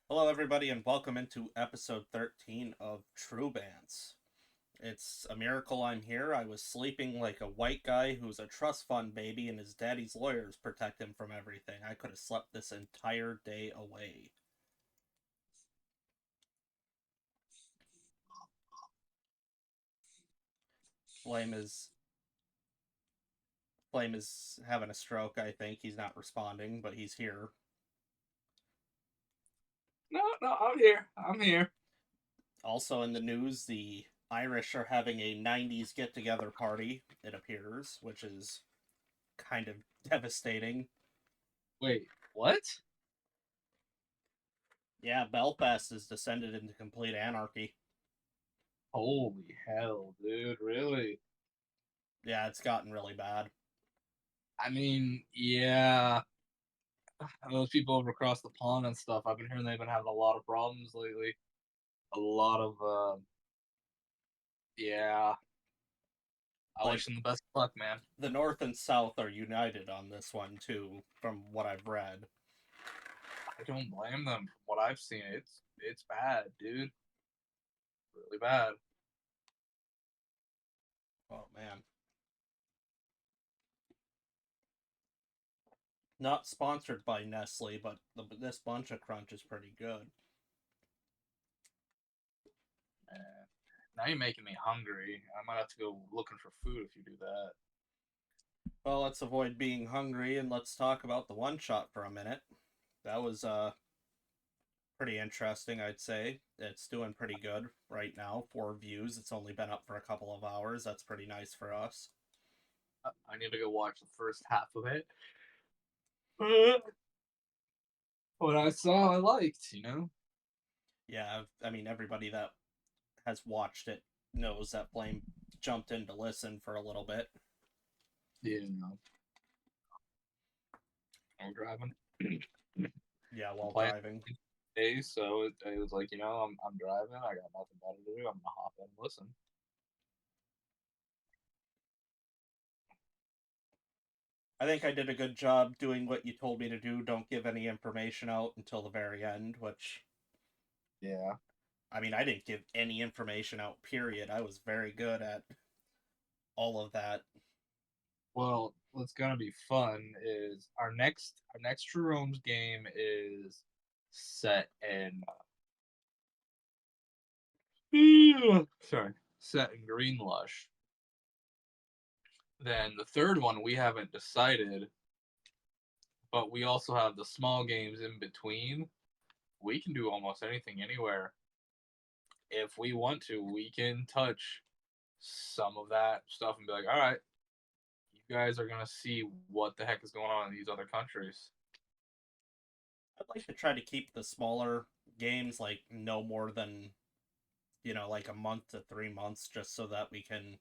Hello, everybody, and welcome into episode 13 of True Bants. It's a miracle I'm here. I was sleeping like a white guy who's a trust fund baby, and his daddy's lawyers protect him from everything. I could have slept this entire day away. Flame is Flame is having a stroke. I think he's not responding, but he's here. No, I'm here. I'm here. Also in the news, the Irish are having a 90s get together party, it appears, which is kind of devastating. Wait, what? Yeah, Belfast has descended into complete anarchy. Holy hell, dude, really? Yeah, it's gotten really bad. I mean, yeah, those people over across the pond and stuff, I've been hearing they've been having a lot of problems lately. A lot of, yeah, I Like, wish them the best of luck, man. the North and South are united on this one, too, from what I've read. I don't blame them. From what I've seen, it's bad, dude. Really bad. Oh, man. Not sponsored by Nestle, but this bunch of crunch is pretty good. Man. Now you're making me hungry. I might have to go looking for food if you do that. Well, let's avoid being hungry and let's talk about the one shot for a minute. That was pretty interesting, I'd say. It's doing pretty good right now. 4 views. It's only been up for a couple of hours. That's pretty nice for us. I need to go watch the first half of it. What I saw, I liked. Yeah, I mean, everybody that has watched it knows that Flame jumped in to listen for a little bit. You I'm driving. Yeah, I'm while playing driving. days, so it was like, I'm driving. I got nothing better to do. I'm gonna hop in and listen. I think I did a good job doing what you told me to do. Don't give any information out until the very end, which, Yeah. I mean, I didn't give any information out, period. I was very good at all of that. Well, what's gonna be fun is our next True Roams game is set in sorry, set in Green Lush. Then the third one we haven't decided, but we also have the small games in between. We can do almost anything anywhere. If we want to, we can touch some of that stuff and be like, all right, you guys are gonna see what the heck is going on in these other countries. I'd like to try to keep the smaller games like no more than, like a month to 3 months, just so that we can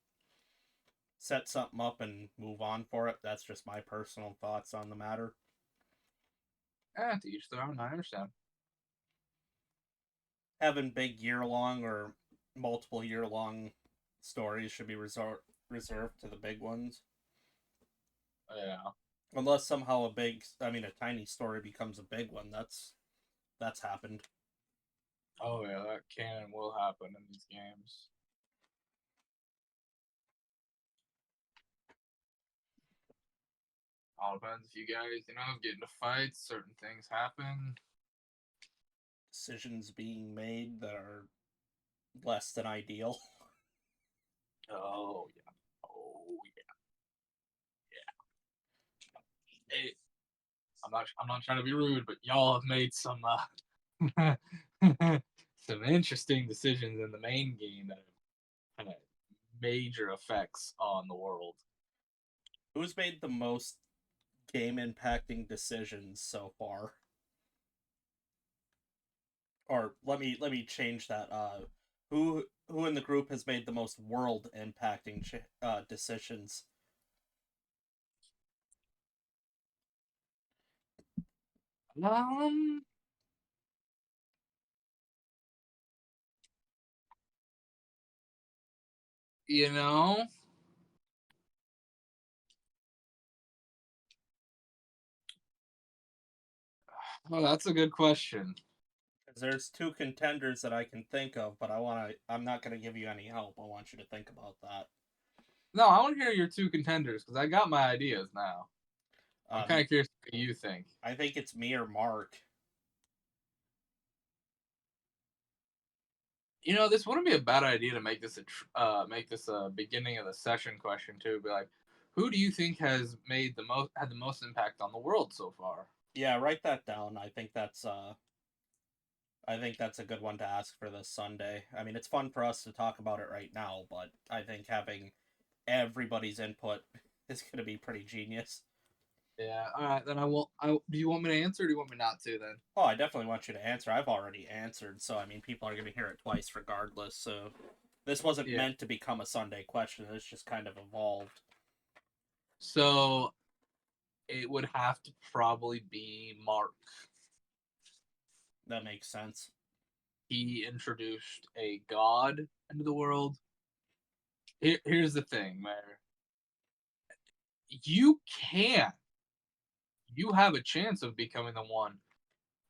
set something up and move on for it. That's just my personal thoughts on the matter. To each their own. I understand. Having big year long or multiple year long stories should be reserved to the big ones. Yeah. Unless somehow a tiny story becomes a big one. That's happened. Oh yeah, that can and will happen in these games. All depends if you guys, get into fights. Certain things happen. Decisions being made that are less than ideal. Oh yeah. Oh yeah. Hey, I'm not trying to be rude, but y'all have made some some interesting decisions in the main game that have had major effects on the world. Who's made the most game impacting decisions so far? Or let me change that. Who in the group has made the most world impacting decisions? Um, you know, well, that's a good question. There's two contenders that I can think of, but I'm not gonna give you any help. I want you to think about that. No, I want to hear your two contenders because I got my ideas now. I'm kind Um, of curious what you think. I think it's me or Mark. You know, this wouldn't be a bad idea to make this a beginning of the session question too. Be like, who do you think has had the most impact on the world so far? Yeah, write that down. I think that's a good one to ask for this Sunday. I mean, it's fun for us to talk about it right now, but I think having everybody's input is going to be pretty genius. Yeah. All right. Then I will. Do you want me to answer? Or do you want me not to? Then. Oh, I definitely want you to answer. I've already answered, so I mean, people are going to hear it twice regardless. So this wasn't Yeah. meant to become a Sunday question. It's just kind of evolved. So it would have to probably be Mark. That makes sense. He introduced a god into the world. Here's the thing, Mayor. You can. You have a chance of becoming the one,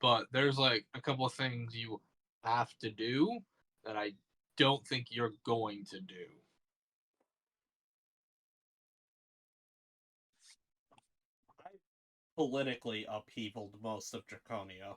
but there's like a couple of things you have to do that I don't think you're going to do. I politically upheavaled most of Draconia.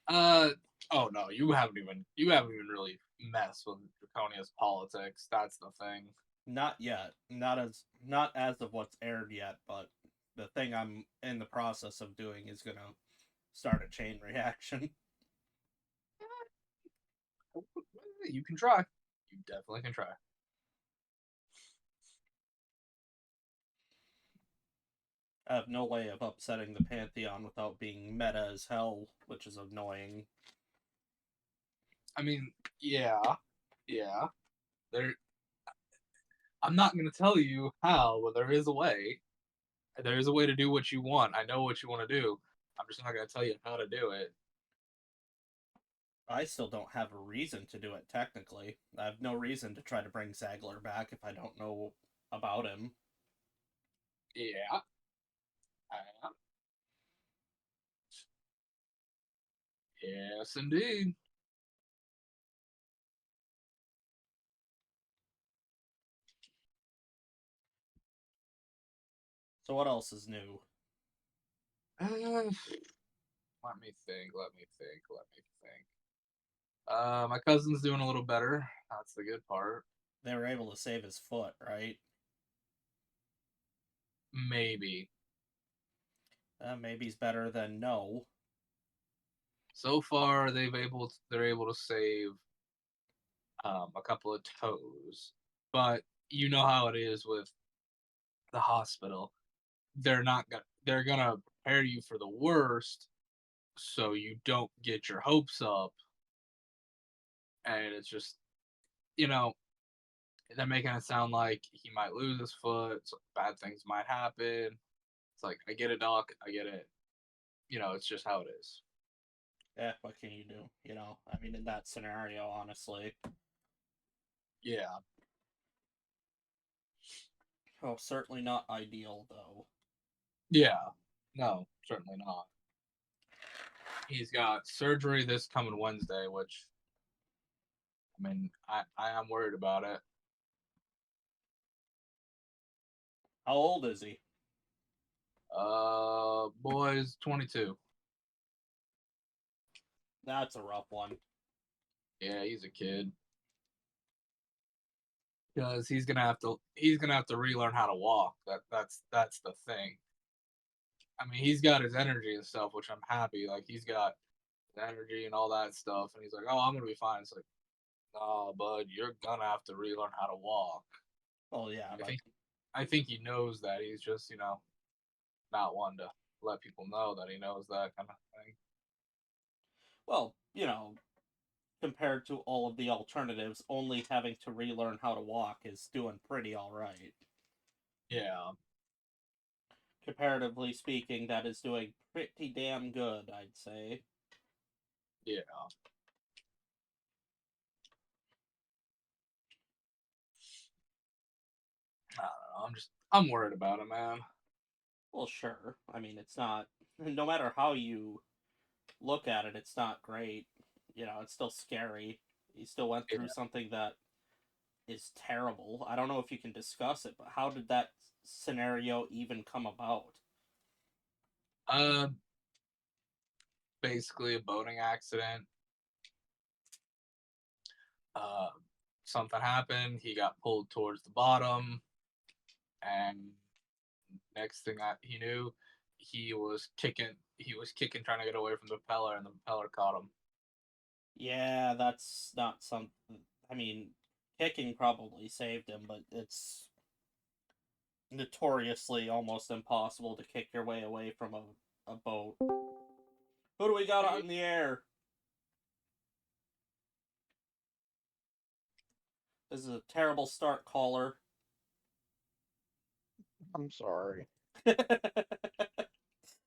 Uh oh no, you haven't even really messed with Draconia's politics. That's the thing. Not yet. Not as of what's aired yet, but the thing I'm in the process of doing is gonna start a chain reaction. You can try. You definitely can try. I have no way of upsetting the Pantheon without being meta as hell, which is annoying. I mean, yeah, yeah. There I'm not going to tell you how, but there is a way. There is a way to do what you want. I know what you want to do. I'm just not going to tell you how to do it. I still don't have a reason to do it technically. I have no reason to try to bring Zagler back if I don't know about him. Yeah, I am. Yes, indeed. So what else is new? Let me think. Let me think. Let me think. My cousin's doing a little better. That's the good part. They were able to save his foot, right? Maybe. Maybe he's better than no. So far, they're able to save a couple of toes, but you know how it is with the hospital. They're gonna prepare you for the worst so you don't get your hopes up, and it's just you know they're making it sound like he might lose his foot, so bad things might happen. It's like, I get it, doc, I get it. It's just how it is. What can you do? I mean, in that scenario, honestly. Yeah. Oh, certainly not ideal, though. Yeah. No, certainly not. He's got surgery this coming Wednesday, which I mean, I am worried about it. How old is he? Boy's 22. That's a rough one. Yeah, he's a kid. Because he's gonna have to relearn how to walk. That's the thing. I mean, he's got his energy and stuff, which I'm happy. Like he's got his energy and all that stuff, and he's like, "Oh, I'm gonna be fine." It's like, "No, bud, you're gonna have to relearn how to walk." Well, yeah, And I but think I think he knows that. He's just not one to let people know that he knows that kind of thing. well, compared to all of the alternatives, only having to relearn how to walk is doing pretty all right. Yeah, Comparatively speaking, that is doing pretty damn good, I'd say. yeah. I don't know. I'm worried about him, man. Well, sure. I mean, it's not. no matter how you look at it, it's not great. It's still scary. He still went through Yeah. something that is terrible. I don't know if you can discuss it, but how did that scenario even come about? Uh, basically a boating accident. Uh, something happened. He got pulled towards the bottom, and next thing he knew, he was kicking. He was kicking, trying to get away from the propeller, and the propeller caught him. Yeah, that's not something. I mean, kicking probably saved him, but it's notoriously almost impossible to kick your way away from a boat. Who do we got out in the air? This is a terrible start, caller. I'm sorry. I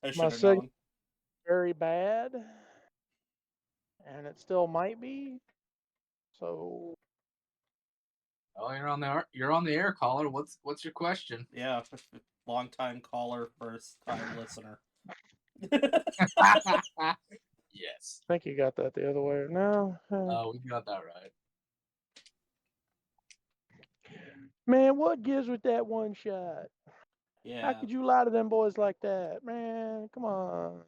My should have signal known. very bad, and it still might be. So Oh, you're on the air, caller. What's your question? Yeah, long time caller, first time listener. Yes. I think you got that the other way. No, We got that right. man, what gives with that one shot? How Yeah, could you lie to them boys like that, man? Come on.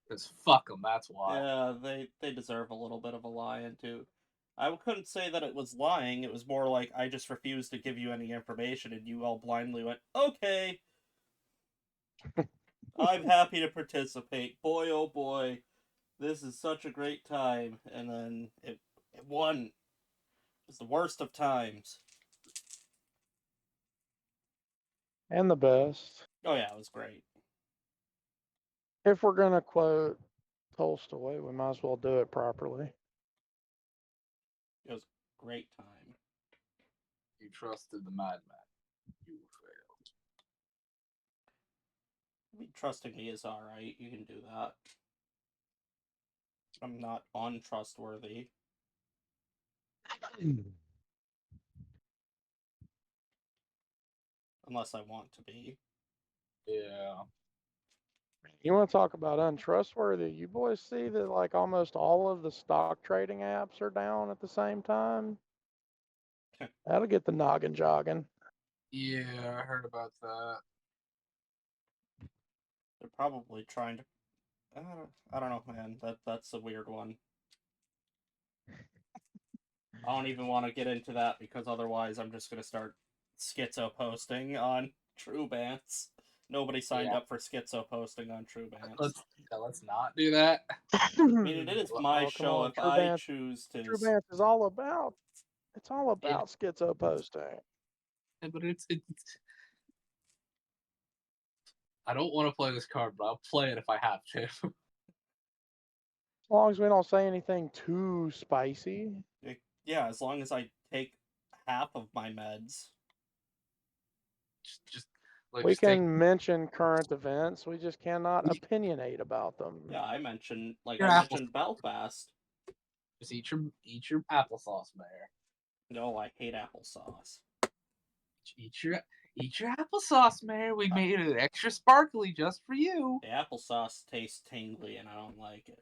Because fuck them. That's why. yeah, they deserve a little bit of a lie-in too. I couldn't say that it was lying. It was more like I just refused to give you any information, and you all blindly went, "Okay, I'm happy to participate." Boy, oh boy, this is such a great time, and then it won. It was the worst of times. And the best. Oh yeah, it was great. If we're gonna quote Tolstoy, we might as well do it properly. It was a great time. You trusted the madman. You failed. I mean, trusting me is alright. You can do that. I'm not untrustworthy. Unless I want to be. Yeah. You want to talk about untrustworthy? You boys see that like almost all of the stock trading apps are down at the same time? That'll get the noggin jogging. Yeah, I heard about that. They're probably trying to. I don't know, man. That's a weird one. I don't even want to get into that because otherwise I'm just gonna start schizo posting on True Bants. Nobody signed Yeah. up for schizo posting on True Bants. Let's not do that. I mean, it is my Oh, come show. on. If I choose to, True Bants is all about. It's all about schizo posting. Yeah, but it's. I don't want to play this card, but I'll play it if I have to. As long as we don't say anything too spicy. yeah, as long as I take half of my meds. just like We just take can mention current events. We just cannot opinionate about them. Yeah, I mentioned your I apple. mentioned Belfast. Just eat your applesauce, Mayor. No, I hate applesauce. Eat your applesauce, Mayor. We made it extra sparkly just for you. The applesauce tastes tingly, and I don't like it.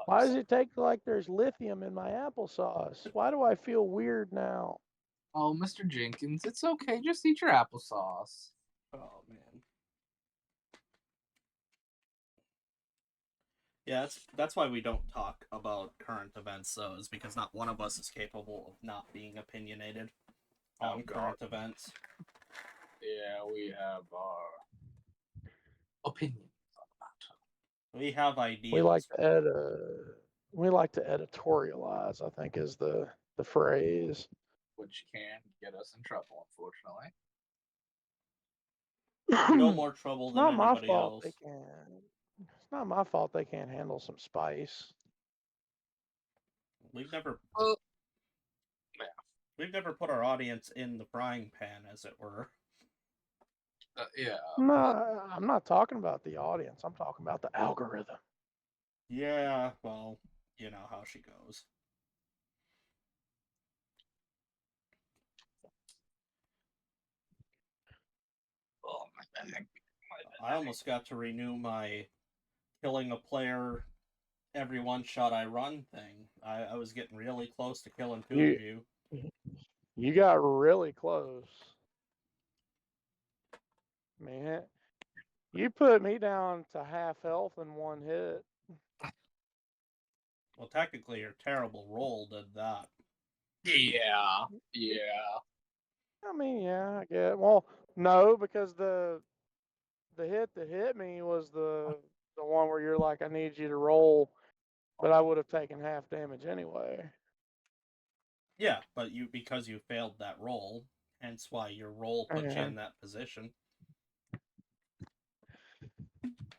Why does it take like there's lithium in my applesauce? Why do I feel weird now? Oh, Mr. Jenkins, it's okay. Just eat your applesauce. Oh man. Yeah, that's why we don't talk about current events, though, is because not one of us is capable of not being opinionated on current events. Yeah, we have our opinions on that. We have ideas. We like to editorialize, I think is the phrase. Which can get us in trouble, unfortunately. No more trouble than Not my anybody fault else. they can. It's not my fault they can't handle some spice. We've never Yeah. we've never put our audience in the frying pan, as it were. Yeah. No, I'm not talking about the audience. I'm talking about the algorithm. Yeah, well, you know how she goes. Oh, I almost got to renew my killing a player every one shot I run thing. I was getting really close to killing two You of you. you got really close. Man, you put me down to half health in one hit. Well, technically, your terrible roll did that. Yeah. I mean, yeah, I get. Well, no, because the hit that hit me was the one where you're like, I need you to roll, but I would have taken half damage anyway. Yeah, but because you failed that roll, hence why your roll put you Yeah. in that position.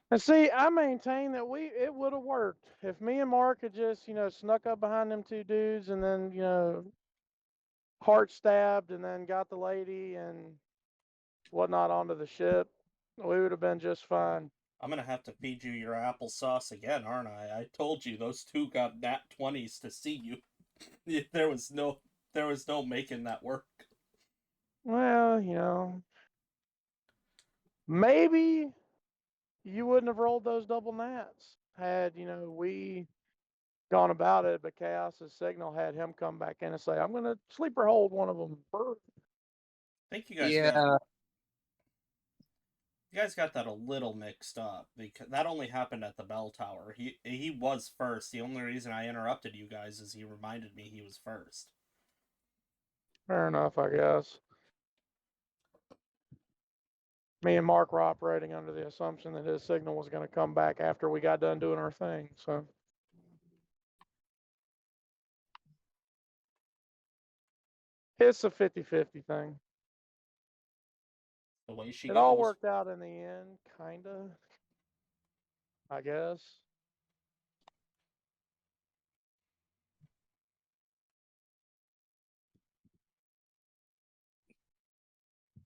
And see, I maintain that it would have worked if me and Mark had just snuck up behind them two dudes and then heart stabbed and then got the lady and whatnot onto the ship. We would have been just fine. I'm gonna have to feed you your applesauce again, aren't I? I told you those two got nat 20s to see you. there was no making that work. Well, maybe you wouldn't have rolled those double nats had we gone about it, but Chaos's signal had him come back in and say, "I'm going to sleeper hold one of them." I think Yeah. you guys got that a little mixed up because that only happened at the bell tower. He was first. The only reason I interrupted you guys is he reminded me he was first. Fair enough, I guess. Me and Mark were operating under the assumption that his signal was going to come back after we got done doing our thing. So it's a 50-50 thing. The way she It all goes. worked out in the end, kind of, I guess.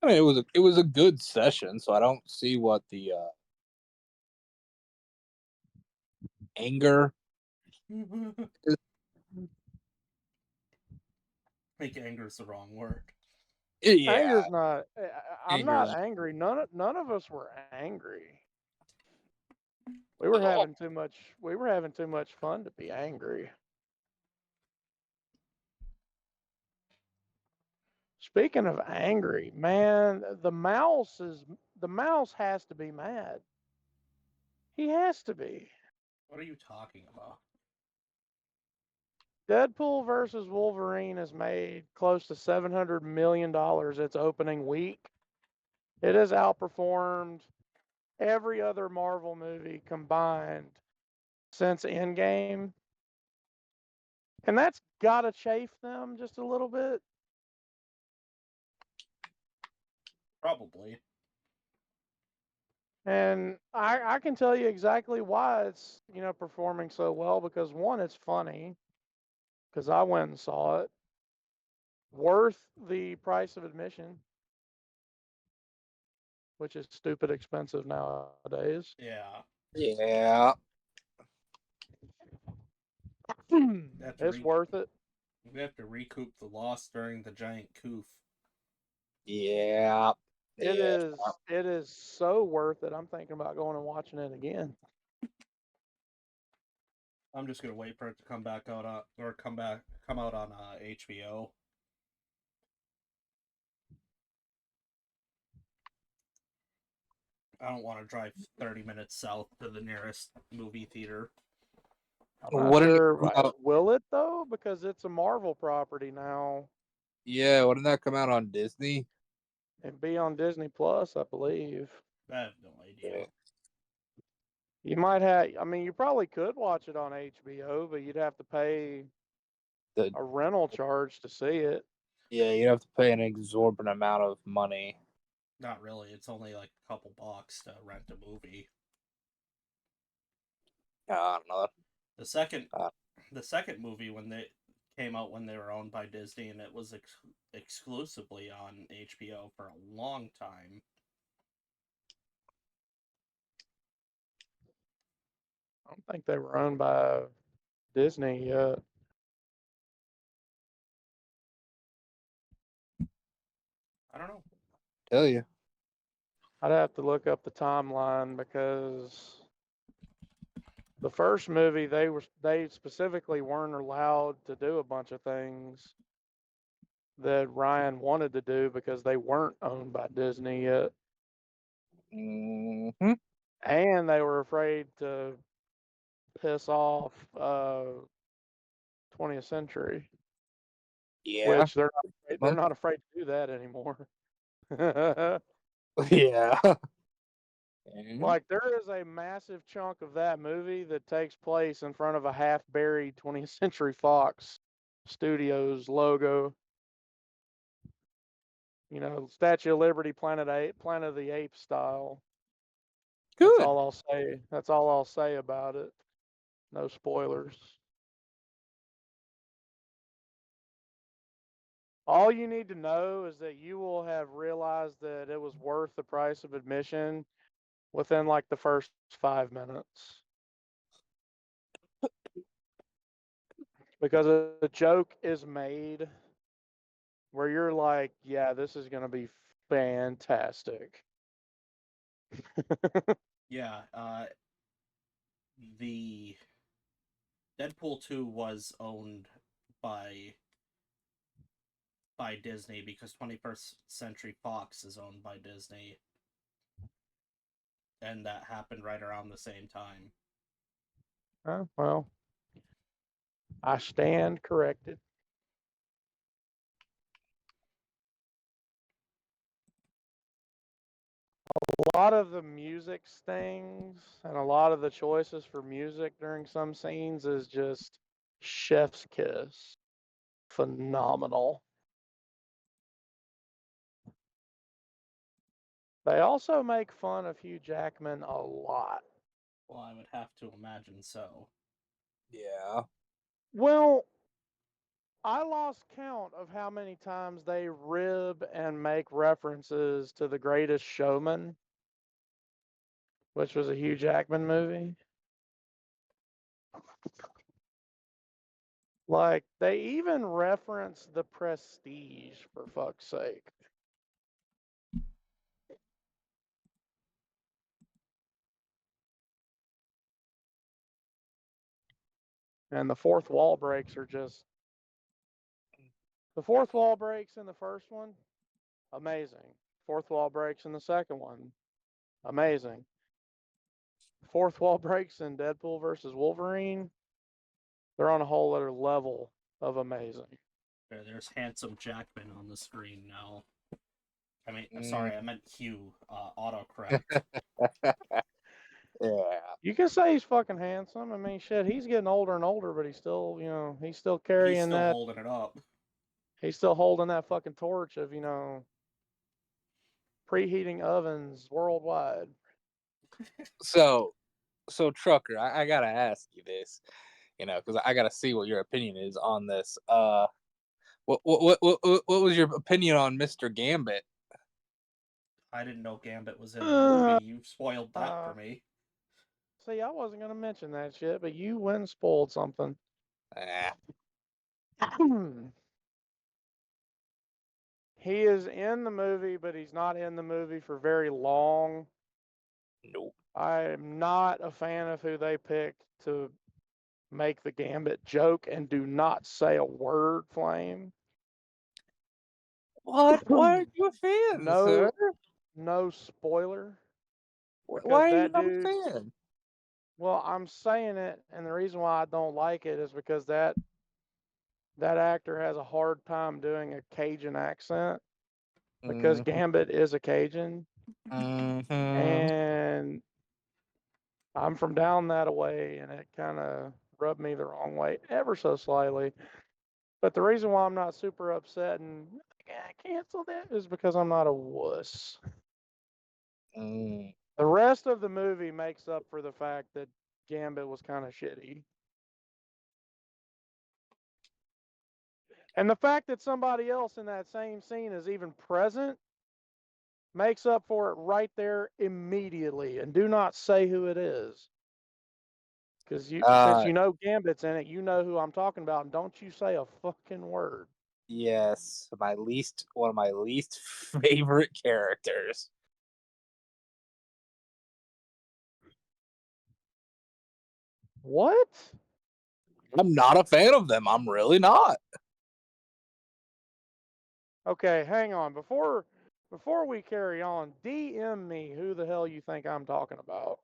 I mean, it was a good session, so I don't see what the anger is. I think anger is the wrong word. Yeah, Anger's not. I'm anger not is. angry. None of us were angry. We were Oh, having too much. We were having too much fun to be angry. Speaking of angry, man, the mouse has to be mad. He has to be. What are you talking about? Deadpool versus Wolverine has made close to $700 million its opening week. It has outperformed every other Marvel movie combined since Endgame. And that's got to chafe them just a little bit. Probably. And I can tell you exactly why it's, performing so well because one, it's funny because I went and saw it. Worth the price of admission, which is stupid expensive nowadays. Yeah. yeah. It's worth it. We have to recoup the loss during the giant coof. Yeah. It Yeah. is it is so worth it. I'm thinking about going and watching it again. I'm just gonna wait for it to come back out or come out on HBO. I don't want to drive 30 minutes south to the nearest movie theater. I'm not What did it sure. come out? Will it though? Because it's a Marvel property now Yeah, wouldn't that come out on Disney? and be on Disney Plus, I believe. I have no idea. Yeah. You might have. I mean, you probably could watch it on HBO, but you'd have to pay The a rental charge to see it. yeah, you have to pay an exorbitant amount of money. Not really. It's only like a couple bucks to rent a movie. I don't know. The second, Uh, the second movie when they came out when they were owned by Disney and it was exclusively on HBO for a long time. I don't think they were owned by Disney yet. I don't know. Tell you. I'd have to look up the timeline because the first movie they specifically weren't allowed to do a bunch of things that Ryan wanted to do because they weren't owned by Disney yet, Mm-hmm. and they were afraid to piss off 20th Century, Yeah. which they're not afraid to do that anymore. Yeah. Mhm. Like there is a massive chunk of that movie that takes place in front of a half-buried 20th Century Fox Studios logo. You know, Statue of Liberty, Planet of the Apes style. That's Good. all I'll say. That's all I'll say about it. No spoilers. All you need to know is that you will have realized that it was worth the price of admission within like the first 5 minutes. Because a joke is made where you're like, yeah, this is going to be fantastic. Yeah, the Deadpool 2 was owned by Disney because 21st Century Fox is owned by Disney, and that happened right around the same time. Well, I stand corrected. A lot of the music stings and a lot of the choices for music during some scenes is just chef's kiss. Phenomenal. They also make fun of Hugh Jackman a lot. Well, I would have to imagine so. Yeah. Well, I lost count of how many times they rib and make references to The Greatest Showman, which was a Hugh Jackman movie. Like, they even reference The Prestige, for fuck's sake. And the fourth wall breaks are just. The fourth wall breaks in the first one, amazing. Fourth wall breaks in the second one, amazing. Fourth wall breaks in Deadpool versus Wolverine, they're on a whole other level of amazing. There's handsome Jackman on the screen now. I mean, Mm. sorry, I meant Hugh. Autocorrect. Yeah. You can say he's fucking handsome. I mean, shit, he's getting older and older, but he's still, he's still carrying He's still that. holding it up. He's still holding that fucking torch of, preheating ovens worldwide. So Trucker, I gotta ask you this, because I gotta see what your opinion is on this. What was your opinion on Mr. Gambit? I didn't know Gambit was in the movie. Uh, You spoiled that for me. See, I wasn't gonna mention that shit, but you went and spoiled something. Ah, He is in the movie, but he's not in the movie for very long. nope. I'm not a fan of who they picked to make the Gambit joke, and do not say a word, Flame. What? Why are you a fan, sir? No spoiler, because Why are you that not a dude. fan? Well, I'm saying it, and the reason why I don't like it is because that actor has a hard time doing a Cajun accent, because Gambit is a Cajun, Mm-hmm. and I'm from down that way, and it kind of rubbed me the wrong way ever so slightly. But the reason why I'm not super upset and cancel that is because I'm not a wuss. Mm. The rest of the movie makes up for the fact that Gambit was kind of shitty. And the fact that somebody else in that same scene is even present makes up for it right there immediately. And do not say who it is. Because since you know Gambit's in it, you know who I'm talking about, and don't you say a fucking word. Yes, one of my least favorite characters. What? I'm not a fan of them. I'm really not. Okay, hang on. Before we carry on, DM me who the hell you think I'm talking about.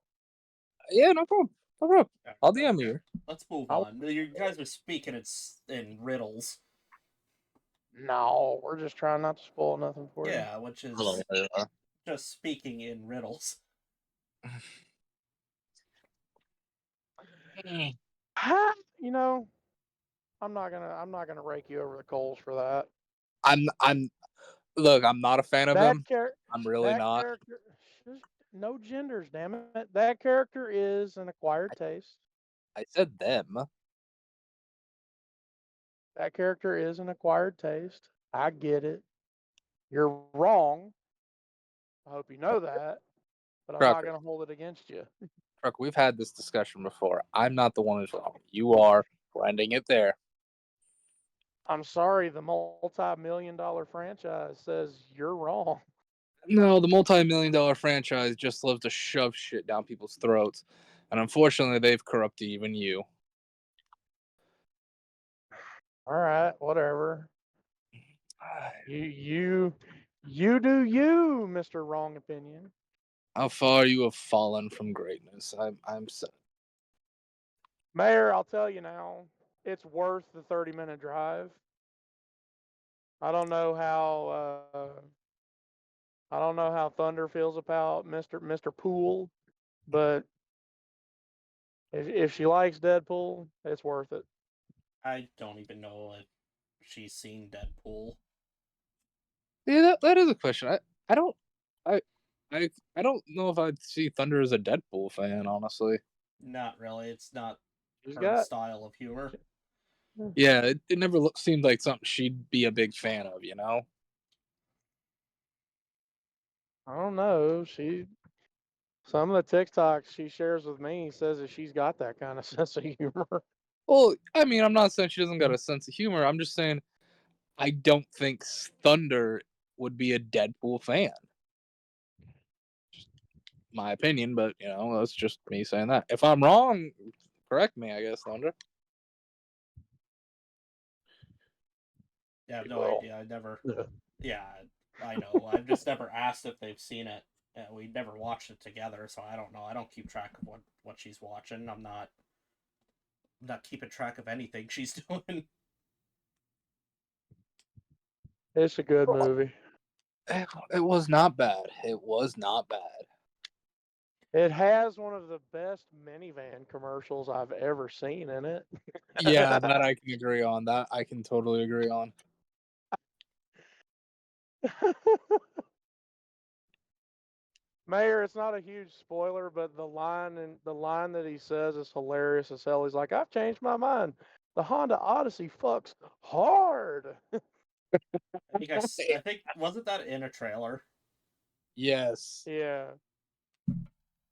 Yeah, no problem. No problem. Yeah, I'll DM you. let's move I'll- on. You guys are speaking in riddles. No, we're just trying not to spoil nothing for you. Yeah, which is just speaking in riddles. You know, I'm not gonna rake you over the coals for that. Look, I'm not a fan of That them. character, I'm really not. character, no genders, damn it. That character is an acquired taste. I said them. That character is an acquired taste. I get it. You're wrong. I hope you know that, but I'm not Trucker, gonna hold it against you. Trucker, we've had this discussion before. I'm not the one who's wrong. You are. We're ending it there. I'm sorry, the multi-million-dollar franchise says you're wrong. No, the multi-million-dollar franchise just loves to shove shit down people's throats, and unfortunately, they've corrupted even you. All right, whatever. You do you, Mr. Wrong Opinion. How far you have fallen from greatness. I'm so. Mayor, I'll tell you now, it's worth the 30-minute drive. I don't know how Thunder feels about Mr. Poole, but if she likes Deadpool, it's worth it. I don't even know if she's seen Deadpool. Yeah, that is a question. I don't I I don't know if I'd see Thunder as a Deadpool fan, honestly. Not really. It's not She's her got style of humor. Yeah, it never seemed like something she'd be a big fan of, you know? I don't know. Some of the TikToks she shares with me says that she's got that kind of sense of humor. Well, I mean, I'm not saying she doesn't got a sense of humor. I'm just saying I don't think Thunder would be a Deadpool fan. Just my opinion, but you know, that's just me saying that. If I'm wrong, correct me, I guess, Thunder. Yeah, I have no Well, idea. I never. yeah. Yeah, I know. I've just never asked if they've seen it. We never watched it together, so I don't know. I don't keep track of what she's watching. I'm not keeping track of anything she's doing. It's a good movie. It was not bad. It was not bad. It has one of the best minivan commercials I've ever seen in it. Yeah, that I can agree on. That I can totally agree on. Mayor, it's not a huge spoiler, but the line that he says is hilarious as hell. He's like, "I've changed my mind. The Honda Odyssey fucks hard." I think wasn't that in a trailer? Yes. Yeah.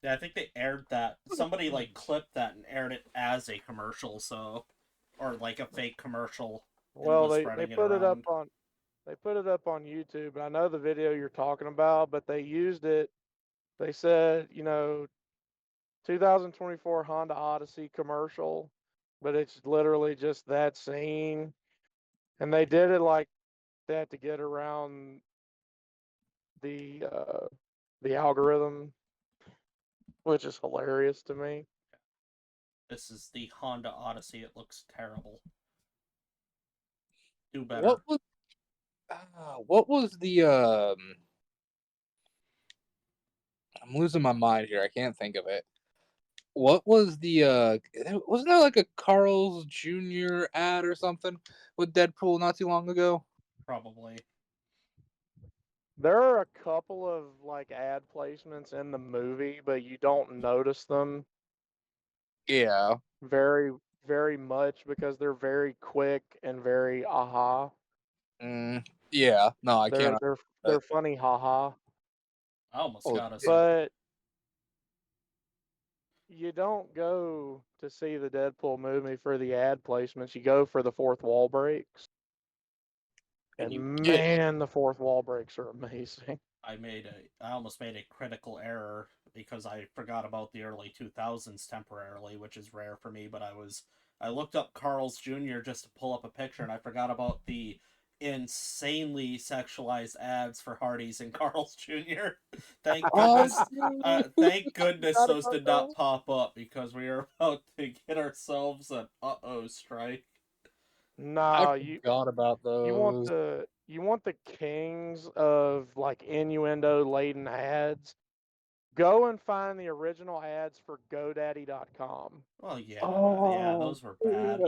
Yeah, I think they aired that. Somebody like clipped that and aired it as a commercial, so or like a fake commercial. Well, Was they spreading it put it up around. on YouTube. I know the video you're talking about, but they used it. They said, 2024 Honda Odyssey commercial, but it's literally just that scene. And they did it like that to get around the uh, the algorithm, which is hilarious to me. This is the Honda Odyssey. It looks terrible. Do better. What was the I'm losing my mind here. I can't think of it. What was the wasn't there like a Carl's Jr. ad or something with Deadpool not too long ago? Probably. There are a couple of like ad placements in the movie, but you don't notice them Yeah. very, very much because they're very quick and very aha. Yeah. No, I They're can't. they're But they're funny haha. I almost oh, got us. But you don't go to see the Deadpool movie for the ad placements. You go for the fourth wall breaks. and you And get man, the fourth wall breaks are amazing. I almost made a critical error because I forgot about the early 2000s temporarily, which is rare for me. But I looked up Carl's Jr. just to pull up a picture, and I forgot about the insanely sexualized ads for Hardee's and Carl's Jr. Thank Oh, goodness. Thank goodness Forgot those about did not those. pop up because we are about to get ourselves an strike. Nah, I forgot about those. you want the kings of like innuendo laden ads. Go and find the original ads for GoDaddy.com. Well, yeah, yeah, Oh, those were bad. yeah.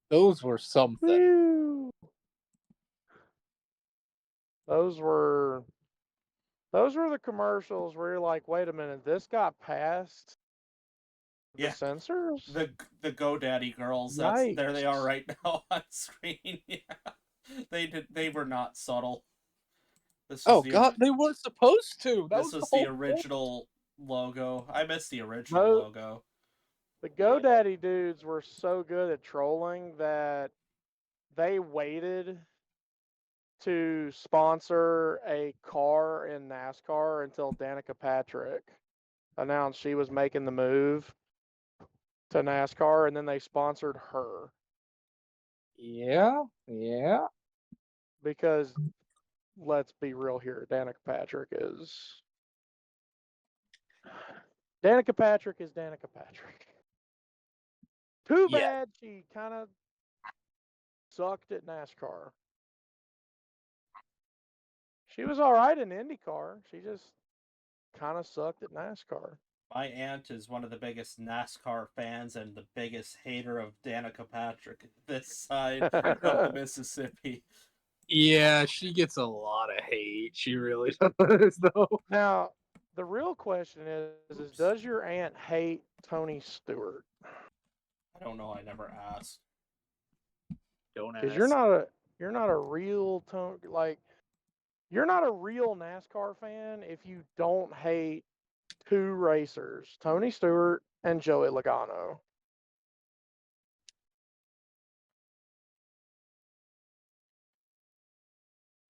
Those were something. Woo! Those were the commercials where you're like, wait a minute, this got past the Yeah, censors? the GoDaddy girls. That's there they are Yikes. right now on screen. Yeah, they were not subtle. This is Oh the God, they weren't supposed to. That this was the was the whole point. original logo. I missed the original No, logo. the GoDaddy dudes were so good at trolling that they waited to sponsor a car in NASCAR until Danica Patrick announced she was making the move to NASCAR, and then they sponsored her Yeah, yeah. because let's be real here, Danica Patrick is Danica Patrick. Too Yeah. bad she kind of sucked at NASCAR. She was all right in IndyCar. She just kind of sucked at NASCAR. My aunt is one of the biggest NASCAR fans and the biggest hater of Danica Patrick this side of the Mississippi. Yeah, she gets a lot of hate. She really does, though. Now, the real question is Oops. does your aunt hate Tony Stewart? I don't know. I never asked. Don't Because ask. you're not a real you're not a real NASCAR fan if you don't hate two racers, Tony Stewart and Joey Logano.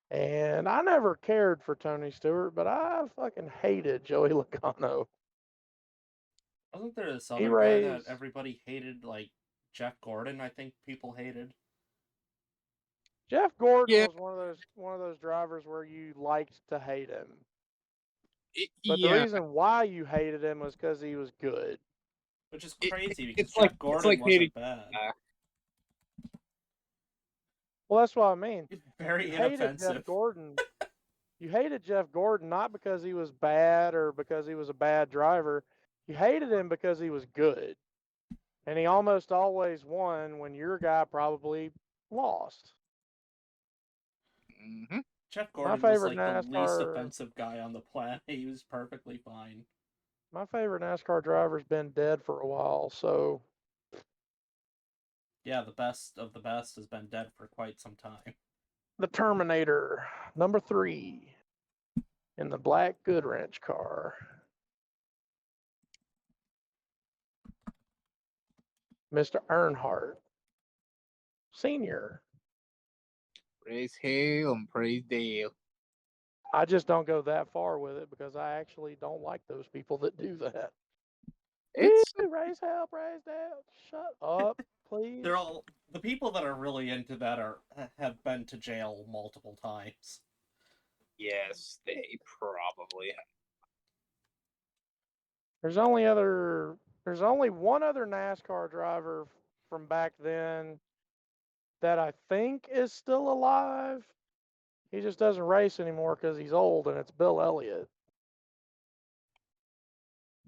And I never cared for Tony Stewart, but I fucking hated Joey Logano. Wasn't there this He other guy that raised everybody hated, like Jeff Gordon? I think people hated. Jeff Gordon Yeah, was one of those drivers where you liked to hate him. But the yeah. reason why you hated him was because he was good. Which is crazy because It's like Jeff Gordon hating. wasn't bad. Well, that's what I mean. You Very hated Jeff inoffensive. Gordon. You hated Jeff Gordon not because he was bad or because he was a bad driver. You hated him because he was good. And he almost always won when your guy probably lost. Mm-hmm. Jeff My Gordon was favorite like the least NASCAR offensive guy on the planet. He was perfectly fine. my favorite NASCAR driver's been dead for a while, so Yeah, the best of the best has been dead for quite some time. the Terminator, number 3 in the black Goodwrench car. Mr. Earnhardt Sr. Praise Hail and praise Dale. I just don't go that far with it because I actually don't like those people that do that. It's Raise hell, praise Dale. Shut up, please. They're all the people that are really into that are have been to jail multiple times. yes, they probably. There's only one other NASCAR driver from back then that I think is still alive. He just doesn't race anymore because he's old, and it's Bill Elliott.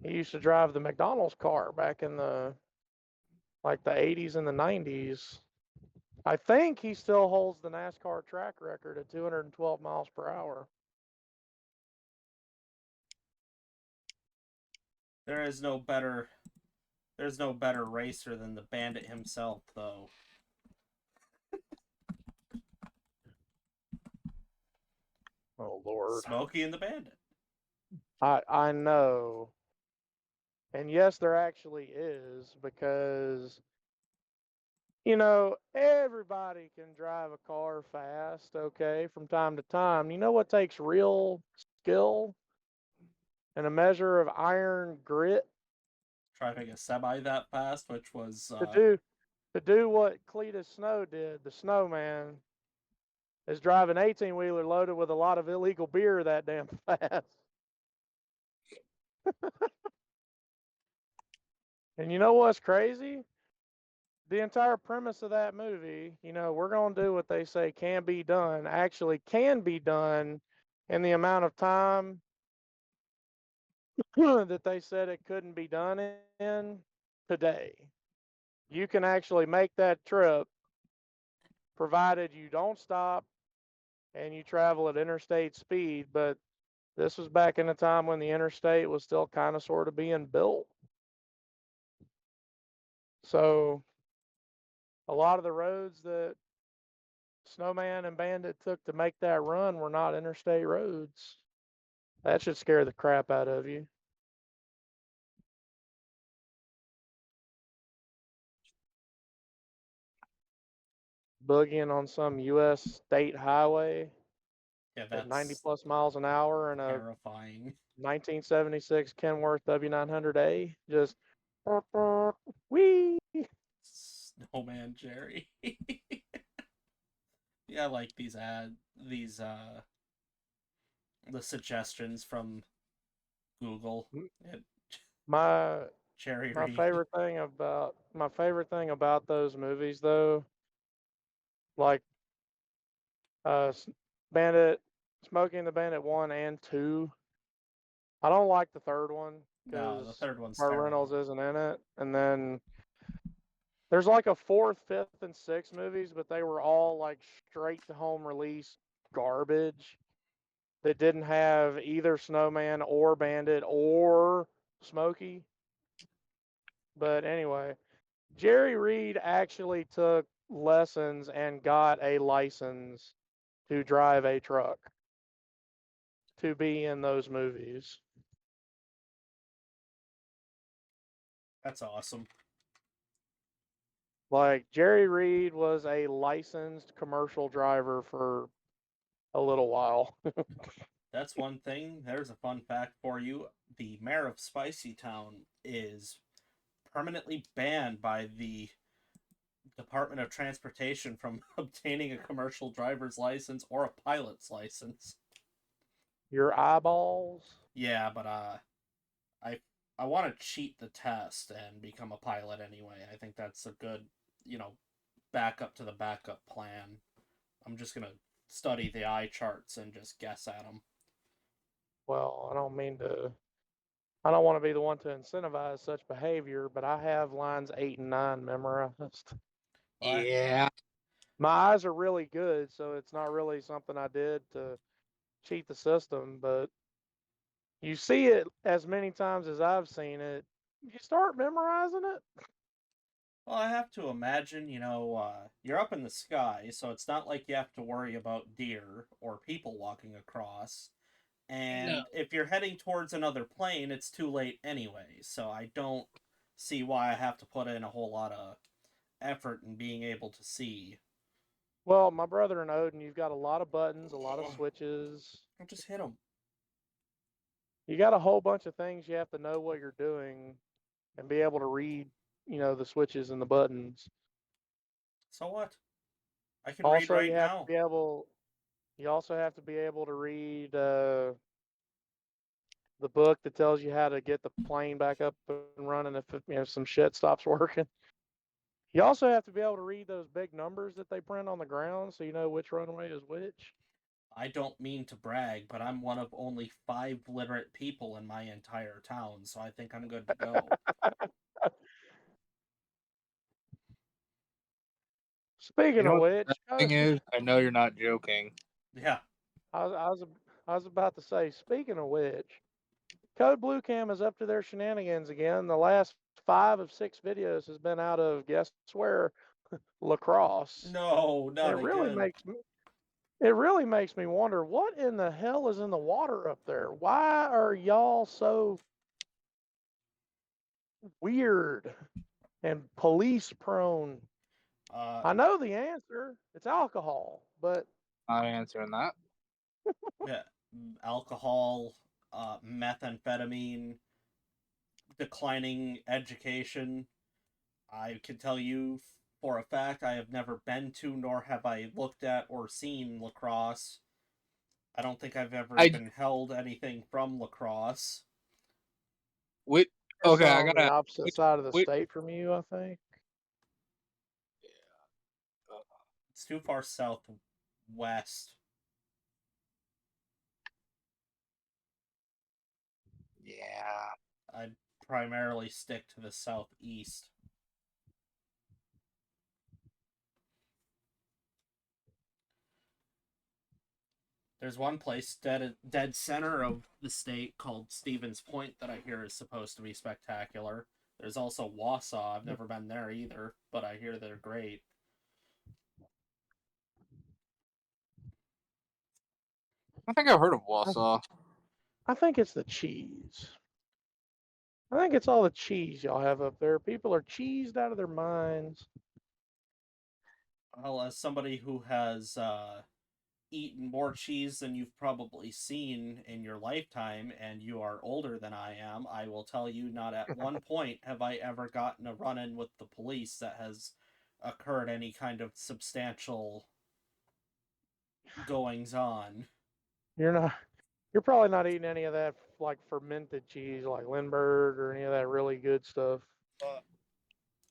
He used to drive the McDonald's car back in the 80s and the 90s. I think he still holds the NASCAR track record at 212 miles per hour. There is no better racer than the Bandit himself, though. Oh Lord. Smokey and the Bandit. I know. And yes, there actually is because everybody can drive a car fast, okay, from time to time. You know what takes real skill? and a measure of iron grit Driving a semi that fast, which was to do what Cletus Snow did. The snowman is driving 18-wheeler loaded with a lot of illegal beer that damn fast. And you know what's crazy? The entire premise of that movie, we're going to do what they say can be done, actually can be done in the amount of time that they said it couldn't be done in today. You can actually make that trip provided you don't stop and you travel at interstate speed. But this was back in the time when the interstate was still kind of sort of being built. So a lot of the roads that Snowman and Bandit took to make that run were not interstate roads. That should scare the crap out of you. Boogieing on some U.S. state highway yeah, at 90 that's plus miles an hour in a terrifying. 1976 Kenworth W900A. Just wee. Snowman Jerry. Yeah, I like the suggestions from Google. My Jerry my Reed. favorite thing about those movies though, like uh Bandit, Smokey and the Bandit 1 and 2. I don't like the third one No, the because third one's Burt terrible. Reynolds isn't in it. And then there's like a fourth, fifth, and sixth movies, but they were all like straight to home release garbage that didn't have either Snowman or Bandit or Smokey. But anyway, Jerry Reed actually took lessons and got a license to drive a truck to be in those movies. That's awesome. Like Jerry Reed was a licensed commercial driver for a little while. That's one thing. There's a fun fact for you. The mayor of Spicy Town is permanently banned by the Department of Transportation from obtaining a commercial driver's license or a pilot's license. Your eyeballs. Yeah, but I I want to cheat the test and become a pilot anyway. I think that's a good, backup to the backup plan. I'm just gonna study the eye charts and just guess at them. Well, I don't want to be the one to incentivize such behavior, but I have lines 8 and 9 memorized. Well, Yeah. My eyes are really good, so it's not really something I did to cheat the system, but you see it as many times as I've seen it, you start memorizing it. I have to imagine, you're up in the sky, so it's not like you have to worry about deer or people walking across. No. And if you're heading towards another plane, it's too late anyway. So I don't see why I have to put in a whole lot of effort in being able to see. Well, my brother and Odin, you've got a lot of buttons, a lot of switches. I'll just hit them. You got a whole bunch of things you have to know what you're doing and be able to read, the switches and the buttons. So what? I can read Also, right now. you also have to be able to read the book that tells you how to get the plane back up and running if some shit stops working. You also have to be able to read those big numbers that they print on the ground so you know which runway is which. I don't mean to brag, but I'm one of only 5 literate people in my entire town, so I think I'm good to go. Speaking You know of what which, the thing is? I know you're not joking. Yeah. I was about to say, speaking of which, Code Blue Cam is up to their shenanigans again. The last 5 of 6 videos has been out of guess where lacrosse. No, not It really again. makes me it really makes me wonder what in the hell is in the water up there. Why are y'all so weird and police prone? Uh, I know the answer. It's alcohol, but Not answering that. yeah, alcohol, methamphetamine, declining education. I can tell you for a fact I have never been to nor have I looked at or seen lacrosse. I don't think I've ever I even held anything from lacrosse. which It's okay, I on the gotta opposite which side of the which state from you, I think. It's too far southwest. yeah. I'd primarily stick to the southeast. There's one place dead center of the state called Stevens Point that I hear is supposed to be spectacular. There's also Wausau. I've never been there either, but I hear they're great. I think I've heard of Wausau. I think it's the cheese. I think it's all the cheese y'all have up there. People are cheesed out of their minds. Well, as somebody who has eaten more cheese than you've probably seen in your lifetime, and you are older than I am, I will tell you not at one point have I ever gotten a run in with the police that has occurred any kind of substantial goings on. You're not. You're probably not eating any of that like fermented cheese, like Lindbergh or any of that really good stuff.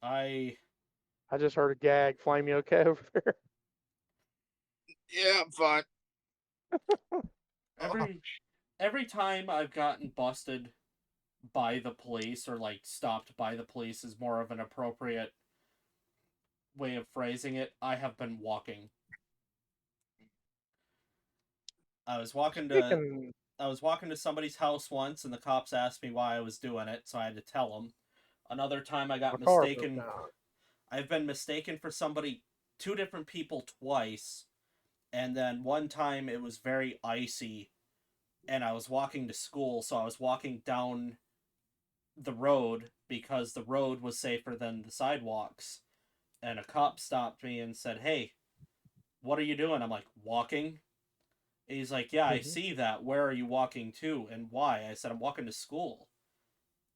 I I just heard a gag. Flame, you okay over there? Yeah, I'm fine. every time I've gotten busted by the police or like stopped by the police is more of an appropriate way of phrasing it. I have been walking. I was walking to Speaking I was walking to somebody's house once, and the cops asked me why I was doing it, so I had to tell them. Another time, I got my car broke mistaken. down. I've been mistaken for somebody, two different people twice, and then one time it was very icy, and I was walking to school, so I was walking down the road because the road was safer than the sidewalks, and a cop stopped me and said, "Hey, what are you doing?" I'm like, "Walking." He's like, "Yeah, I Hmm. see that. Where are you walking to and why?" I said, "I'm walking to school."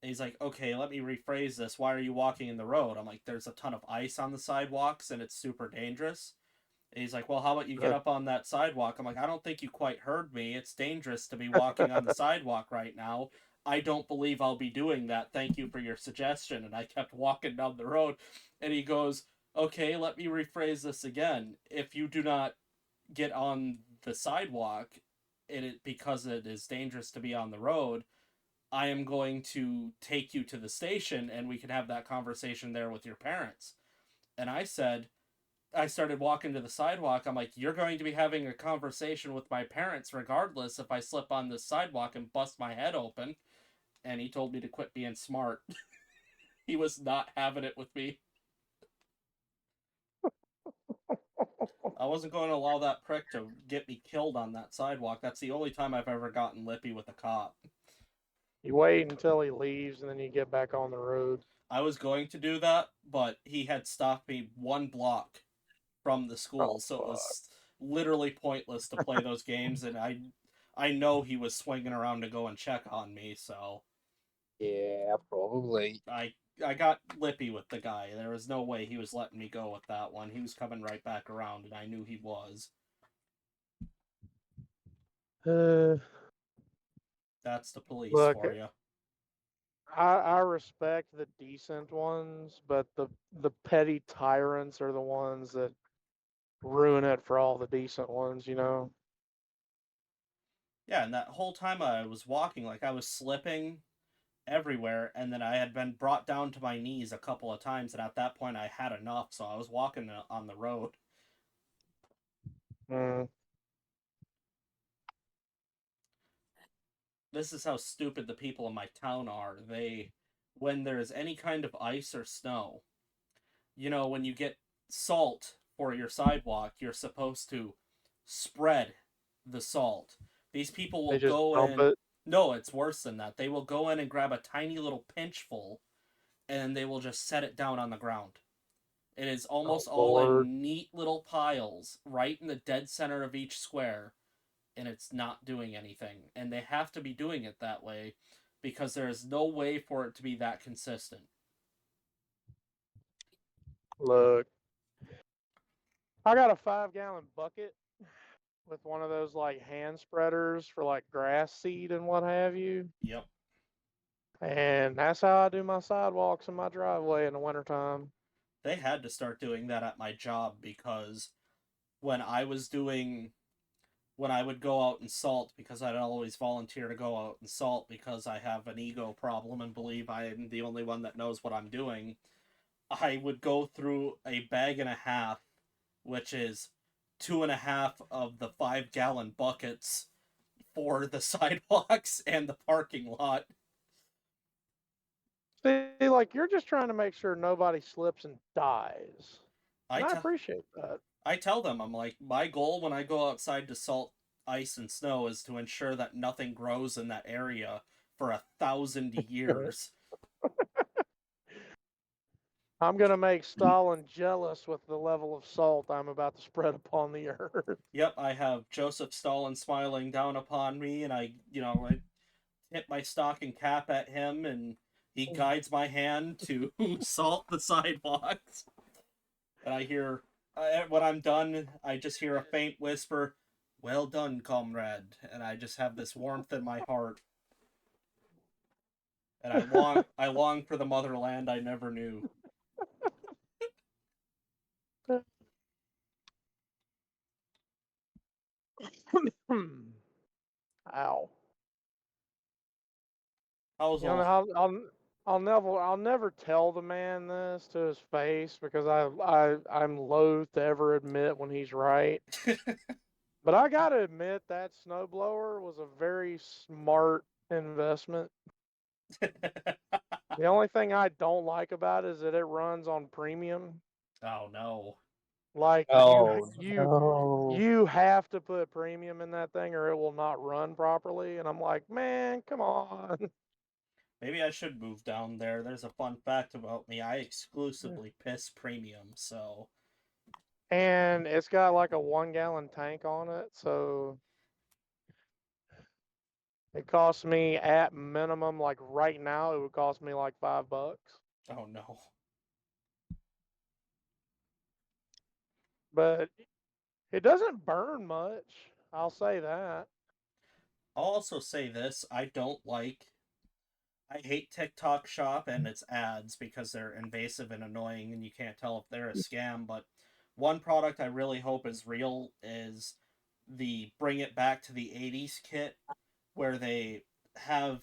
And he's like, "Okay, let me rephrase this. Why are you walking in the road?" I'm like, "There's a ton of ice on the sidewalks and it's super dangerous." And he's like, "Well, how about you get up on that sidewalk?" I'm like, "I don't think you quite heard me. It's dangerous to be walking on the sidewalk right now. I don't believe I'll be doing that. Thank you for your suggestion." And I kept walking down the road. And he goes, "Okay, let me rephrase this again. If you do not get on the sidewalk, because it is dangerous to be on the road, I am going to take you to the station and we can have that conversation there with your parents." And I started walking to the sidewalk. I'm like, "You're going to be having a conversation with my parents regardless if I slip on this sidewalk and bust my head open." And he told me to quit being smart. He was not having it with me. I wasn't going to allow that prick to get me killed on that sidewalk. That's the only time I've ever gotten lippy with a cop. You wait until he leaves, and then you get back on the road. I was going to do that, but he had stopped me one block from the school, Oh so it fuck! was literally pointless to play those games. And I know he was swinging around to go and check on me, so Yeah, probably. I got lippy with the guy. There was no way he was letting me go with that one. He was coming right back around, and I knew he was. Uh, That's the police look, for you. I respect the decent ones, but the petty tyrants are the ones that ruin it for all the decent ones. You know. Yeah, and that whole time I was walking, like I was slipping everywhere, and then I had been brought down to my knees a couple of times, and at that point I had enough, so I was walking on the road. Mm. This is how stupid the people in my town are. When there's any kind of ice or snow, when you get salt for your sidewalk, you're supposed to spread the salt. These people They will just go dump in. it. No, it's worse than that. They will go in and grab a tiny little pinchful, and they will just set it down on the ground. It is Oh almost all Lord. in neat little piles right in the dead center of each square. and it's not doing anything. And they have to be doing it that way because there is no way for it to be that consistent. Look, I got a 5-gallon bucket with one of those like hand spreaders for like grass seed and what have you. Yep. And that's how I do my sidewalks in my driveway in the wintertime. They had to start doing that at my job because when I was doing when I would go out and salt, because I'd always volunteer to go out and salt because I have an ego problem and believe I am the only one that knows what I'm doing, I would go through a bag and a half, which is 2.5 of the 5-gallon buckets for the sidewalks and the parking lot. See, like you're just trying to make sure nobody slips and dies. I, And I te- appreciate that. I tell them, I'm like, my goal when I go outside to salt ice and snow is to ensure that nothing grows in that area for 1,000 years. I'm gonna make Stalin jealous with the level of salt I'm about to spread upon the earth. Yep, I have Joseph Stalin smiling down upon me, and I tip my stocking cap at him, and he guides my hand to salt the sidewalks. And I hear, when I'm done, I just hear a faint whisper, "Well done, comrade," and I just have this warmth in my heart. And I long for the motherland I never knew. Ow. How's You know, old? I'll never tell the man this to his face because I'm loath to ever admit when he's right. But I gotta admit that snowblower was a very smart investment. The only thing I don't like about it is that it runs on premium. Oh no. Like Oh you no. you have to put premium in that thing or it will not run properly. And I'm like, man, come on. Maybe I should move down there. There's a fun fact about me. I exclusively piss premium, so And it's got like a 1-gallon tank on it, so it costs me at minimum, like right now, it would cost me like $5. oh no. But it doesn't burn much. I'll say that. I'll also say this, I hate TikTok Shop and its ads because they're invasive and annoying and you can't tell if they're a scam, but one product I really hope is real is the Bring It Back to the 80s kit where they have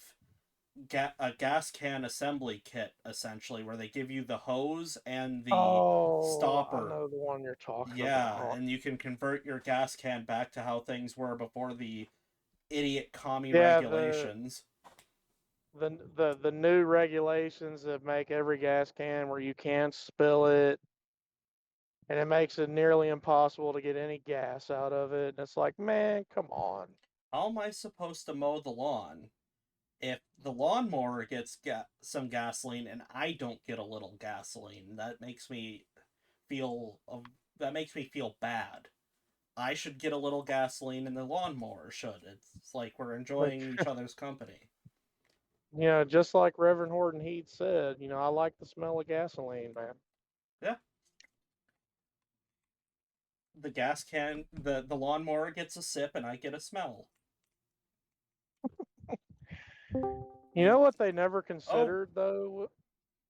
a gas can assembly kit essentially where they give you the hose and the Oh, I stopper. know the one you're talking Yeah, about. and you can convert your gas can back to how things were before the idiot commie Yeah, regulations. the new regulations that make every gas can where you can't spill it, and it makes it nearly impossible to get any gas out of it. And it's like, man, come on. How am I supposed to mow the lawn if the lawnmower gets some gasoline and I don't get a little gasoline? Feel that makes me feel bad. I should get a little gasoline and the lawnmower should. It's like we're But, enjoying each other's company. just like Reverend Horton Heat said, I like the smell of gasoline, man. Yeah. The lawnmower gets a sip and I get a smell. You know what they never Oh, considered though?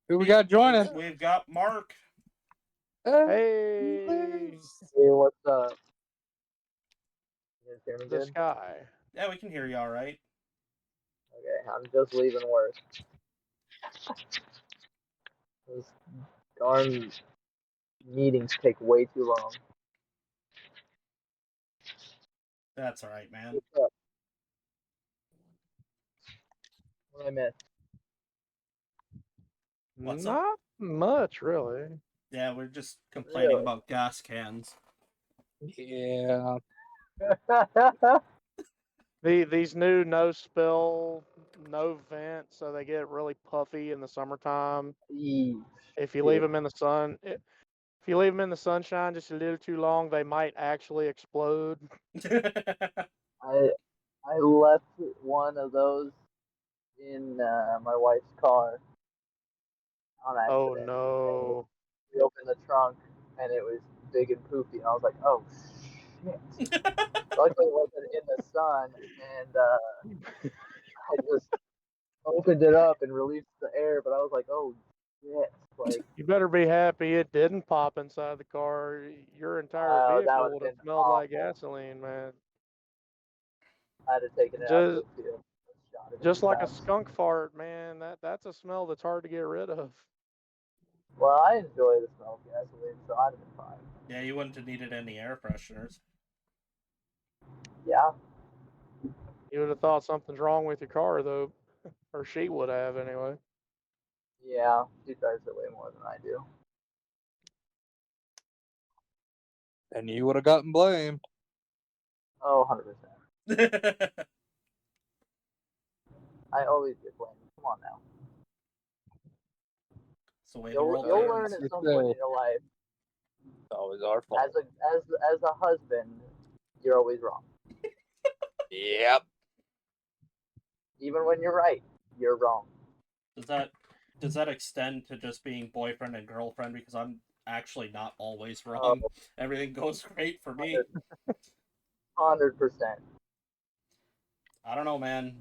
Who we got joining? we've got Mark. Hey, Hey, what's up? You guys hear me the good? sky. Yeah, we can hear you all right. Okay, I'm just leaving work. Those darn meetings take way too long. That's all right, man. What's up? What I miss? What's up? Not much, really. Yeah, we're just complaining Really? about gas cans. Yeah. These new no spill, no vent, so they get really puffy in the summertime. Eesh, If you leave dude. them in the sun, if you leave them in the sunshine just a little too long, they might actually explode. I left one of those in my wife's car on Oh accident. And no. we opened the trunk and it was big and poopy. And I was like, oh shit. Luckily, it wasn't in the sun, and I just opened it up and released the air. But I was like, oh shit. Like, You better be happy it didn't pop inside the car. Your entire that vehicle would have would have been smelled like awful. gasoline, man. I'd have taken it out to Just the field, shot it a just few like a times. skunk fart, man. That's a smell that's hard to get rid of. Well, I enjoy the smell of gasoline, so I'd have been fine. Yeah, you wouldn't have needed any air fresheners. Yeah. You would have thought something's wrong with your car, though, or she would have anyway. Yeah, she drives it way more than I do. And you would have gotten blamed. Oh, 100%. I always get blamed. Come on now. It's the way the world You'll turns. learn at some point in your life. It's always our fault. As a husband, you're always wrong. Yep. Even when you're right, you're wrong. Does that extend to just being boyfriend and girlfriend? Because I'm actually not always wrong. Everything goes great for me. 100%. I don't know, man.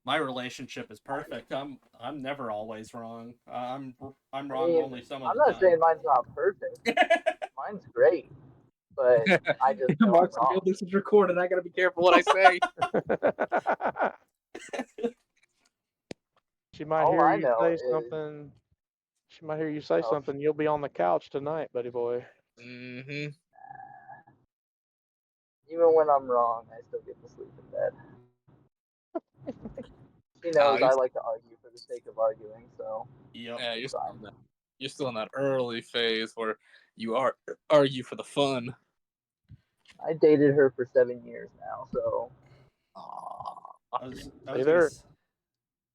My relationship is perfect. I'm never always wrong. I'm wrong only some of I'm the not time. saying mine's not perfect. Mine's great, but I just know I'm wrong. This is recorded. I gotta be careful what I say. She might All hear I you know say is something. She might hear you say Oh. something. You'll be on the couch tonight, buddy boy. Mm-hmm. even when I'm wrong, I still get to sleep in bed. She knows I like to argue for the sake of arguing, so Yep. Yeah, you're still in that early phase where you argue for the fun. I dated her for 7 years now, so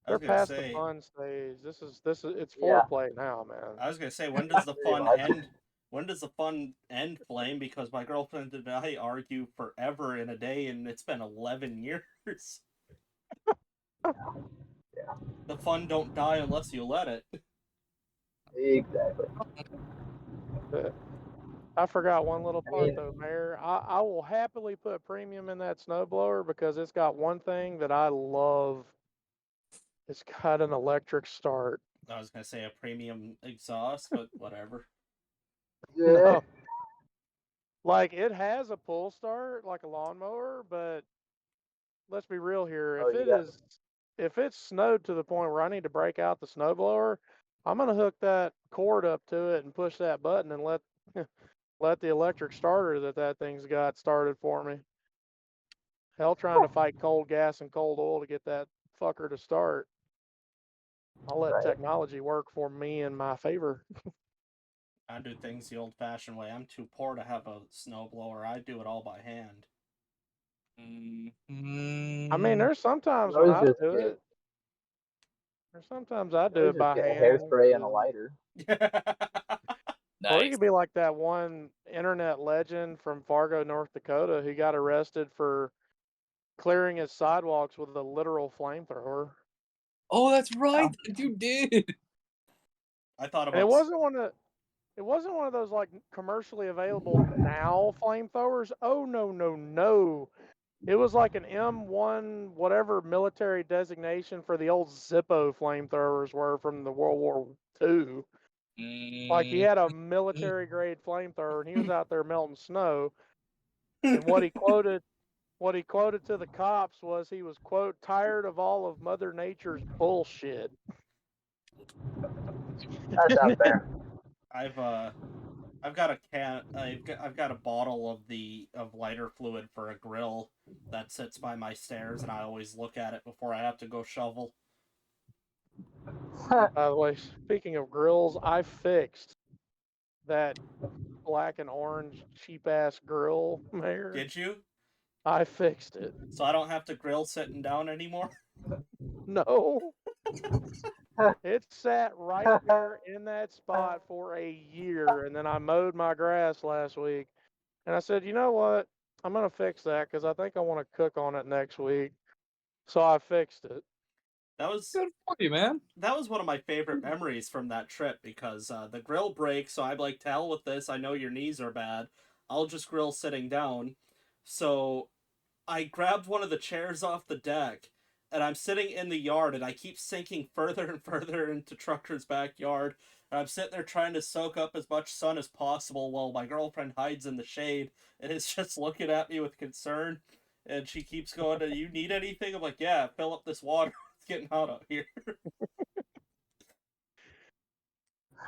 They're gonna past the say, fun stage. This is it's Yeah. foreplay now, man. I was gonna say, when does the Pretty fun much. end? When does the fun end, Flame? Because my girlfriend and I argue forever in a day, and it's been 11 years. Yeah. The fun don't die unless you let it. Exactly. I forgot one little I part mean- though, Mayor. I will happily put premium in that snowblower because it's got one thing that I love. It's got an electric start. I was gonna say a premium exhaust, but whatever. Yeah. No. Like it has a pull start like a lawnmower, but let's be real here. Oh, If it's snowed to the point where I need to break out the snowblower, I'm gonna hook that cord up to it and push that button and let let the electric starter that thing's got started for me. Hell, trying to fight cold gas and cold oil to get that fucker to start. I'll let Right. technology work for me in my favor. I do things the old-fashioned way. I'm too poor to have a snowblower. I do it all by hand. I mean, there's sometimes when I do it. There's sometimes I do it by Just get hand. hairspray and a lighter. Or you could be like that one internet legend from Fargo, North Dakota, who got arrested for clearing his sidewalks with a literal flamethrower. Oh, that's right. You did. I thought And about. it wasn't one of those like commercially available now flamethrowers. Oh no, no, no. It was like an M1 whatever military designation for the old Zippo flamethrowers were from the World War II. Like he had a military grade flamethrower and he was out there melting snow. And what he quoted to the cops was he was, quote, tired of all of Mother Nature's bullshit. That's not fair. I've got a can. I've got a bottle of lighter fluid for a grill that sits by my stairs, and I always look at it before I have to go shovel. By the way, speaking of grills, I fixed that black and orange cheap ass grill, Mayor. Did you? I fixed it. So I don't have to grill sitting down anymore? No. It sat right there in that spot for a year, and then I mowed my grass last week. And I said, you know what? I'm gonna fix that because I think I want to cook on it next week. So I fixed it. That was Good for you, man. that was one of my favorite memories from that trip because the grill breaks, so I'm like, to hell with this. I know your knees are bad. I'll just grill sitting down. So I grabbed one of the chairs off the deck, and I'm sitting in the yard, and I keep sinking further and further into Trucker's backyard. And I'm sitting there trying to soak up as much sun as possible while my girlfriend hides in the shade and is just looking at me with concern. And she keeps going, "Do you need anything?" I'm like, "Yeah, fill up this water. It's getting hot out here."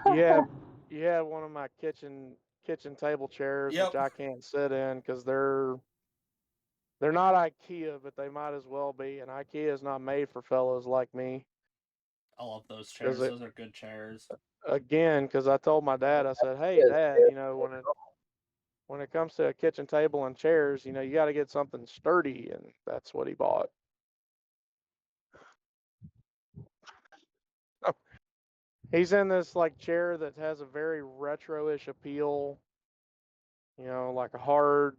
You had one of my kitchen table chairs, Yep. which I can't sit in because they're not IKEA, but they might as well be. And IKEA is not made for fellows like me. I love those Because chairs. Those are good chairs. because I told my dad, I said, "Hey, Yes, Dad, yes. when it comes to a kitchen table and chairs, you got to get something sturdy," and that's what he bought. He's in this like chair that has a very retro-ish appeal, like a hard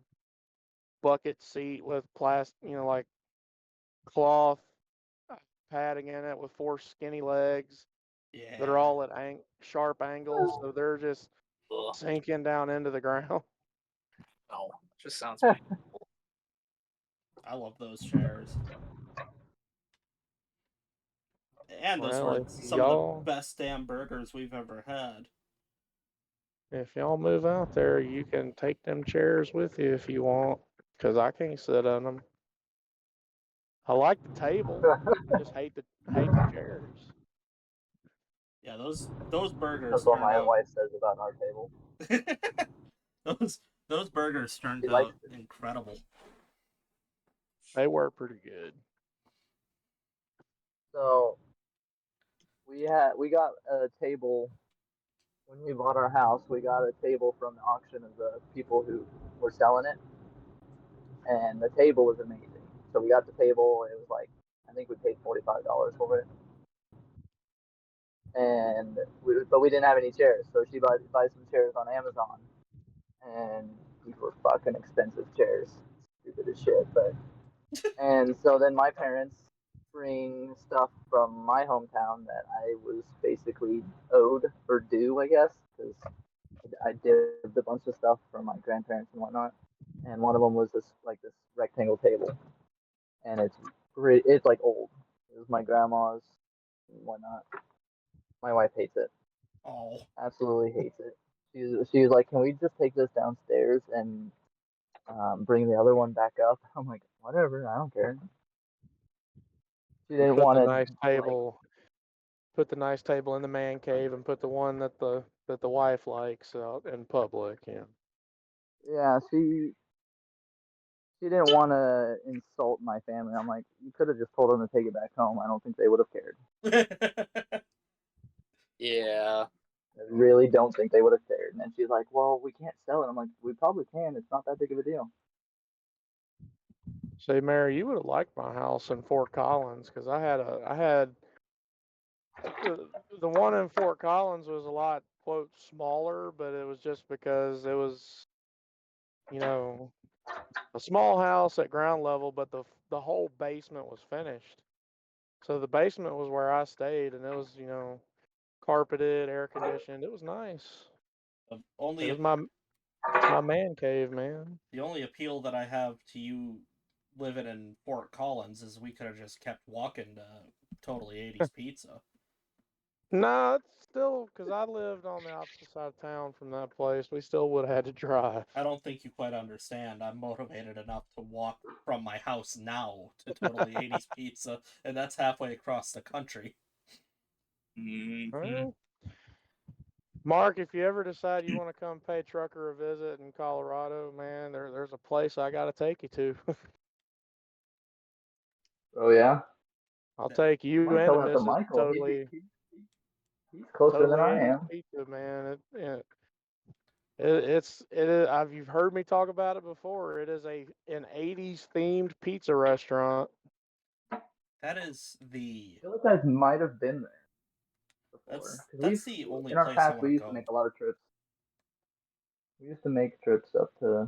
bucket seat with plastic, like cloth padding in it with four skinny legs that are Yeah. all at sharp angles, so they're just Ugh. sinking down into the ground. No, just sounds painful. I love those chairs. And those Well, were if some of the y'all best damn burgers we've ever had. if y'all move out there, you can take them chairs with you if you want, because I can't sit on them. I like the table, just hate the chairs. Yeah, those burgers That's what turned my out wife says about our table. those those burgers turned She likes out it. incredible. They were pretty good. So we got a table when we bought our house. We got a table from the auction of the people who were selling it, and the table was amazing. So we got the table. It was like I think we paid $45 for it, but we didn't have any chairs. So she buys some chairs on Amazon, and these were fucking expensive chairs, stupid as shit. And so then my parents bring stuff from my hometown that I was basically owed or due, I guess, because I did a bunch of stuff for my grandparents and whatnot. And one of them was this rectangle table, and it's like old. It was my grandma's and whatnot. My wife hates it, Oh, absolutely hates it. She was like, "Can we just take this downstairs and bring the other one back up?" I'm like, "Whatever, I don't care." She didn't Put want the to nice like. table, put the nice table in the man cave, and put the one that the wife likes out in public. Yeah. Yeah, she didn't want to insult my family. I'm like, you could have just told them to take it back home. I don't think they would have cared. Yeah. I really don't think they would have cared. And then she's like, well, we can't sell it. I'm like, we probably can. It's not that big of a deal. Say, Mary, you would have liked my house in Fort Collins because I had the one in Fort Collins was a lot quote smaller, but it was just because it was you know a small house at ground level, but the whole basement was finished. So the basement was where I stayed, and it was carpeted, air conditioned. It was nice. The It only was my man cave, man. the only appeal that I have to you living in Fort Collins is we could have just kept walking to Totally 80s Pizza. No, it's still because I lived on the opposite side of town from that place. We still would have had to drive. I don't think you quite understand. I'm motivated enough to walk from my house now to Totally 80s Pizza, and that's halfway across the country. Mm-hmm. Well, Mark, if you ever decide you want to come pay Trucker a visit in Colorado, man, there's a place I got to take you to. Oh yeah, I'll take I you might and tell the that to missus Michael. totally He's closer than totally I 80s am. pizza, man. It is. You've heard me talk about it before. It is an 80s themed pizza restaurant. That is the I feel like I might have been there before. that's 'Cause that's the only in our place I past want we to used to go. make a lot of trips. We used to make trips up to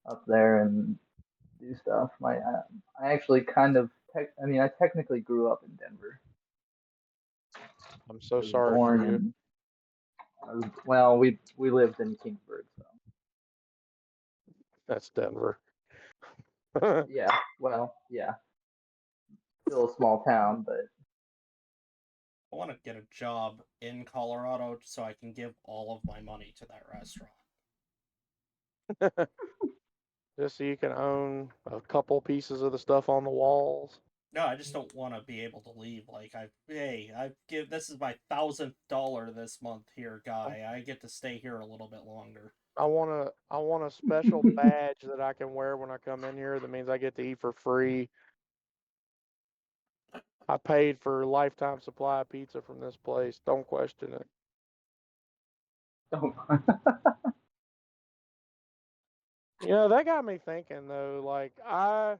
up there and do stuff. I actually kind of I technically grew up in Denver. I'm I so was sorry for born you. in. Well, we lived in Kingsburg, so That's Denver. yeah. Well, yeah, still a small town, but I want to get a job in Colorado so I can give all of my money to that restaurant. Just so you can own a couple pieces of the stuff on the walls. No, I just don't want to be able to leave. Like, this is my $1,000 this month here, guy. I get to stay here a little bit longer. I want a special badge that I can wear when I come in here. That means I get to eat for free. I paid for a lifetime supply of pizza from this place. Don't question it. don't. You know, that got me thinking though. Like, I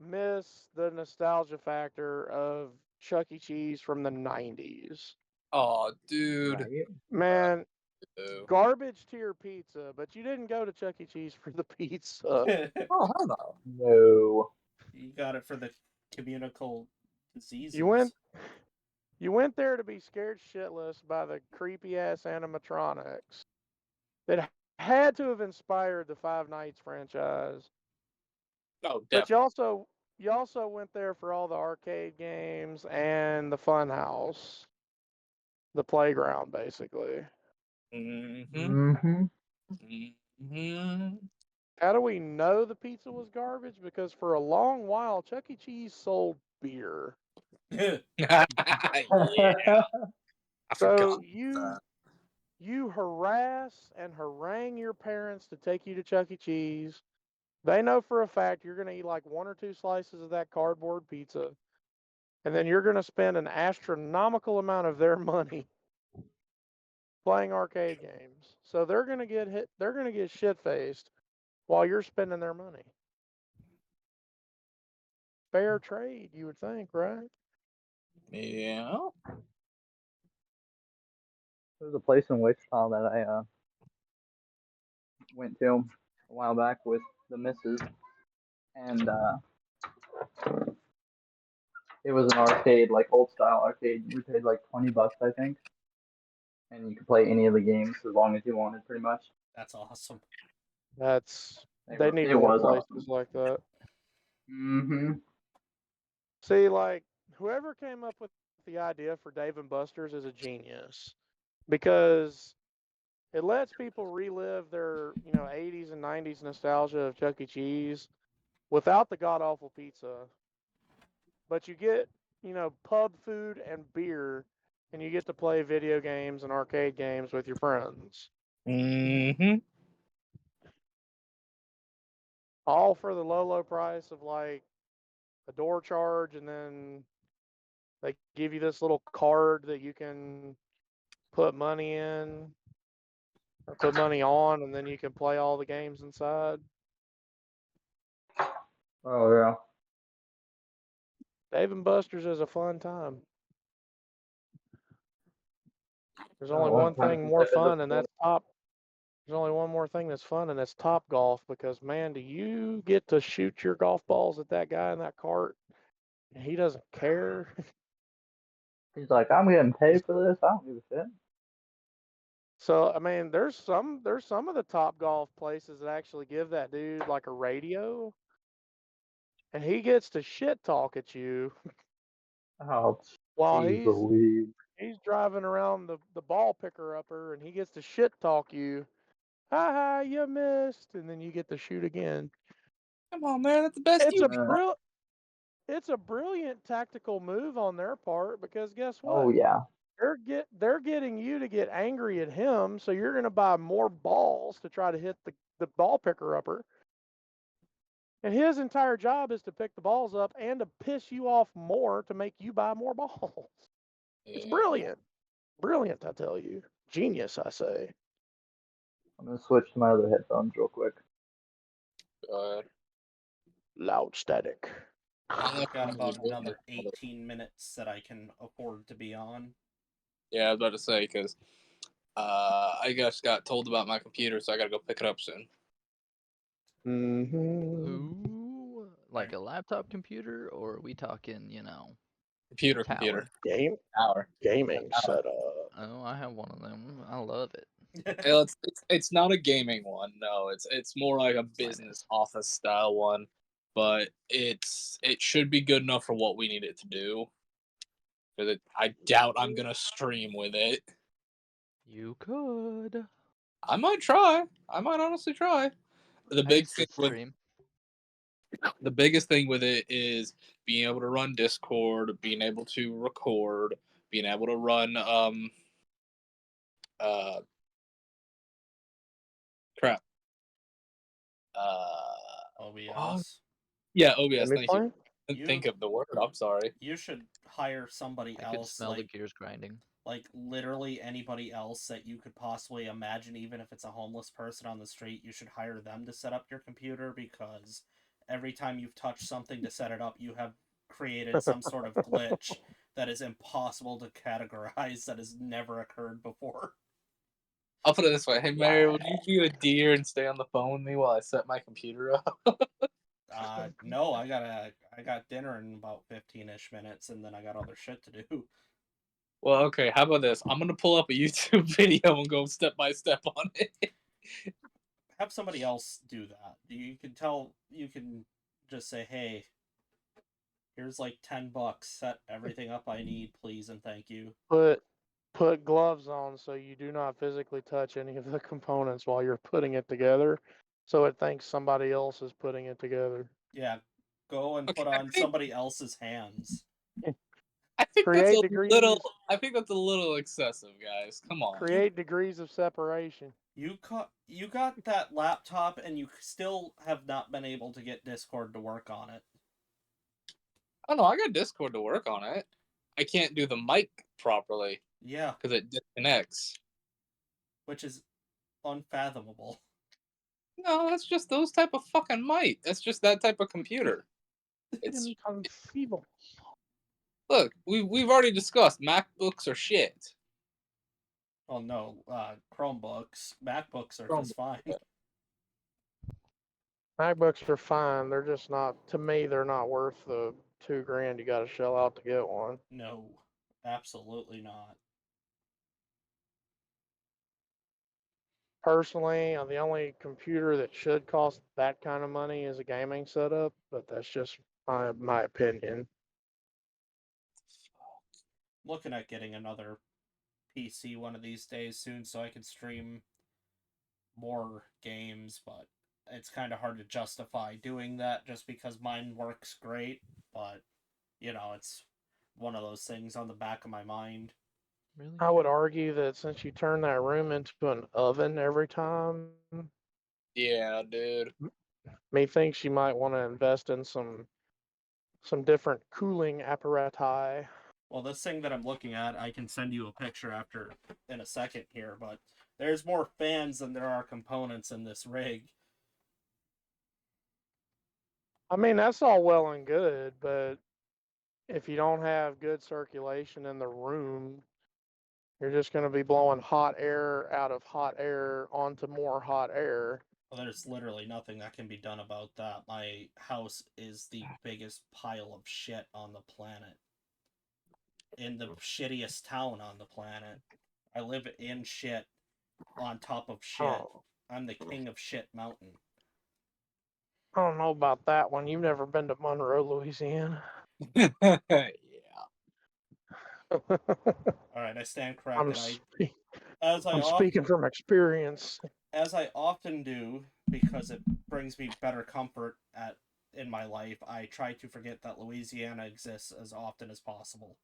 miss the nostalgia factor of Chuck E. Cheese from the 90s. Oh, dude. Right? Man, Ew. garbage tier pizza, but you didn't go to Chuck E. Cheese for the pizza. Oh, hell no. No. You got it for the communicable diseases. You went there to be scared shitless by the creepy ass animatronics that had to have inspired the Five Nights franchise. No, But definitely. you also went there for all the arcade games and the fun house, the playground basically. Mm-hmm. Mm-hmm. Mm-hmm. How do we know the pizza was garbage? Because for a long while Chuck E. Cheese sold beer. Yeah. I forgot So that. you harass and harangue your parents to take you to Chuck E. Cheese. They know for a fact you're going to eat like one or two slices of that cardboard pizza, and then you're going to spend an astronomical amount of their money playing arcade games. So they're going to get hit. They're going to get shit faced while you're spending their money. Fair trade, you would think, right? Yeah. There's a place in Wichita that I went to a while back with the missus, and it was an arcade, like old style arcade. We paid like $20, I think, and you could play any of the games as long as you wanted, pretty much. That's awesome. They need It more was places awesome. like that. Mm-hmm. See, like whoever came up with the idea for Dave and Buster's is a genius because it lets people relive their, 80s and 90s nostalgia of Chuck E. Cheese without the god awful pizza. But you get, pub food and beer, and you get to play video games and arcade games with your friends. Mm-hmm. All for the low, low price of like a door charge, and then they give you this little card that you can put money in or put money on, and then you can play all the games inside. Oh yeah. Dave and Buster's is a fun time. There's only One one time thing since more I've been fun, looking and for that's top. There's only one more thing that's fun, and that's Top Golf. Because man, do you get to shoot your golf balls at that guy in that cart, and he doesn't care. He's like, I'm getting paid for this. I don't give a shit. So I mean, there's some of the Top Golf places that actually give that dude like a radio, and he gets to shit talk at you Oh, while geez Louise. he's driving around the ball picker upper, and he gets to shit talk you. Ha ha, you missed, and then you get to shoot again. Come on, man. That's the best It's you a got. it's a brilliant tactical move on their part because guess Oh what? yeah. They're getting you to get angry at him, so you're going to buy more balls to try to hit the ball picker upper. And his entire job is to pick the balls up and to piss you off more to make you buy more balls. It's Yeah. brilliant. Brilliant, I tell you. Genius, I say. I'm gonna switch to my other headphones real quick. Good. Loud static. I've got I'm about just waiting another for it. 18 minutes that I can afford to be on. Yeah, I was about to say, because I just got told about my computer, so I got to go pick it up soon. Mm-hmm. Ooh, like a laptop computer, or are we talking, Computer. tower? Tower. Gaming Tower. setup. Oh, I have one of them. I love it. It's not a gaming one. No, it's more like a business office style one. But it should be good enough for what we need it to do. Because I doubt I'm gonna stream with it. You could. I might try. I might honestly try. The I big used to thing with stream. the biggest thing with it is being able to run Discord, being able to record, being able to run uh crap. OBS. Yeah, OBS, Let me thank you. play. Didn't think of the word, I'm sorry. You should hire somebody I could else, smell the gears grinding. like literally anybody else that you could possibly imagine, even if it's a homeless person on the street. You should hire them to set up your computer, because every time you've touched something to set it up, you have created some sort of glitch that is impossible to categorize, that has never occurred before. I'll put it this way. Hey Mary, would you be a deer and stay on the phone with me while I set my computer up? No, I got dinner in about 15-ish minutes, and then I got other shit to do. Well, okay, how about this? I'm gonna pull up a YouTube video and go step by step on it. Have somebody else do that. You can just say, hey, here's like $10, set everything up I need, please and thank you. Put gloves on so you do not physically touch any of the components while you're putting it together, so it thinks somebody else is putting it together. Yeah, go and Okay, put on somebody else's hands. I think Create degrees. I think that's a little excessive, guys. Come on. Create degrees of separation. You got that laptop and you still have not been able to get Discord to work on it. Oh no, I got Discord to work on it. I can't do the mic properly Yeah, because it disconnects. which is unfathomable. No, that's just those type of fucking mic. That's just that type of computer. It's Inconceivable. look, we've already discussed MacBooks are shit. Oh no, Chromebooks, MacBooks are Chromebook, just fine. yeah. MacBooks are fine. They're just not, to me, they're not worth the $2,000 you got to shell out to get one. No, absolutely not. Personally, the only computer that should cost that kind of money is a gaming setup, but that's just my opinion. Looking at getting another PC one of these days soon so I can stream more games, but it's kind of hard to justify doing that just because mine works great, but it's one of those things on the back of my mind. Really? I would argue that since you turn that room into an oven every time, Yeah, dude. methinks you might want to invest in some different cooling apparatus. Well, this thing that I'm looking at, I can send you a picture after in a second here, but there's more fans than there are components in this rig. I mean, that's all well and good, but if you don't have good circulation in the room, you're just going to be blowing hot air out of hot air onto more hot air. Well, there's literally nothing that can be done about that. My house is the biggest pile of shit on the planet. In the shittiest town on the planet. I live in shit on top of shit. Oh, I'm the king of shit mountain. I don't know about that one. You've never been to Monroe, Louisiana. Yeah. Alright, I stand corrected. I'm speaking from experience. As I often do, because it brings me better comfort in my life, I try to forget that Louisiana exists as often as possible.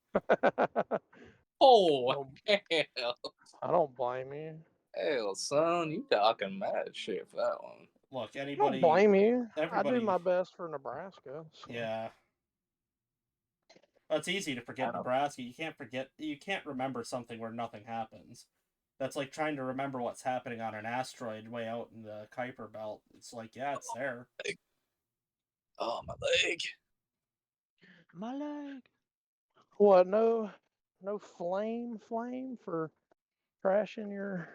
Oh, hell. I don't blame you. Hell, son, you talking mad shit for that one. Look, I don't blame you. I do everybody- my best for Nebraska. So. Yeah. Well, it's easy to forget Nebraska. You can't remember something where nothing happens. That's like trying to remember what's happening on an asteroid way out in the Kuiper Belt. It's like, yeah, it's there. Oh, my leg. My leg. What? No flame for crashing your.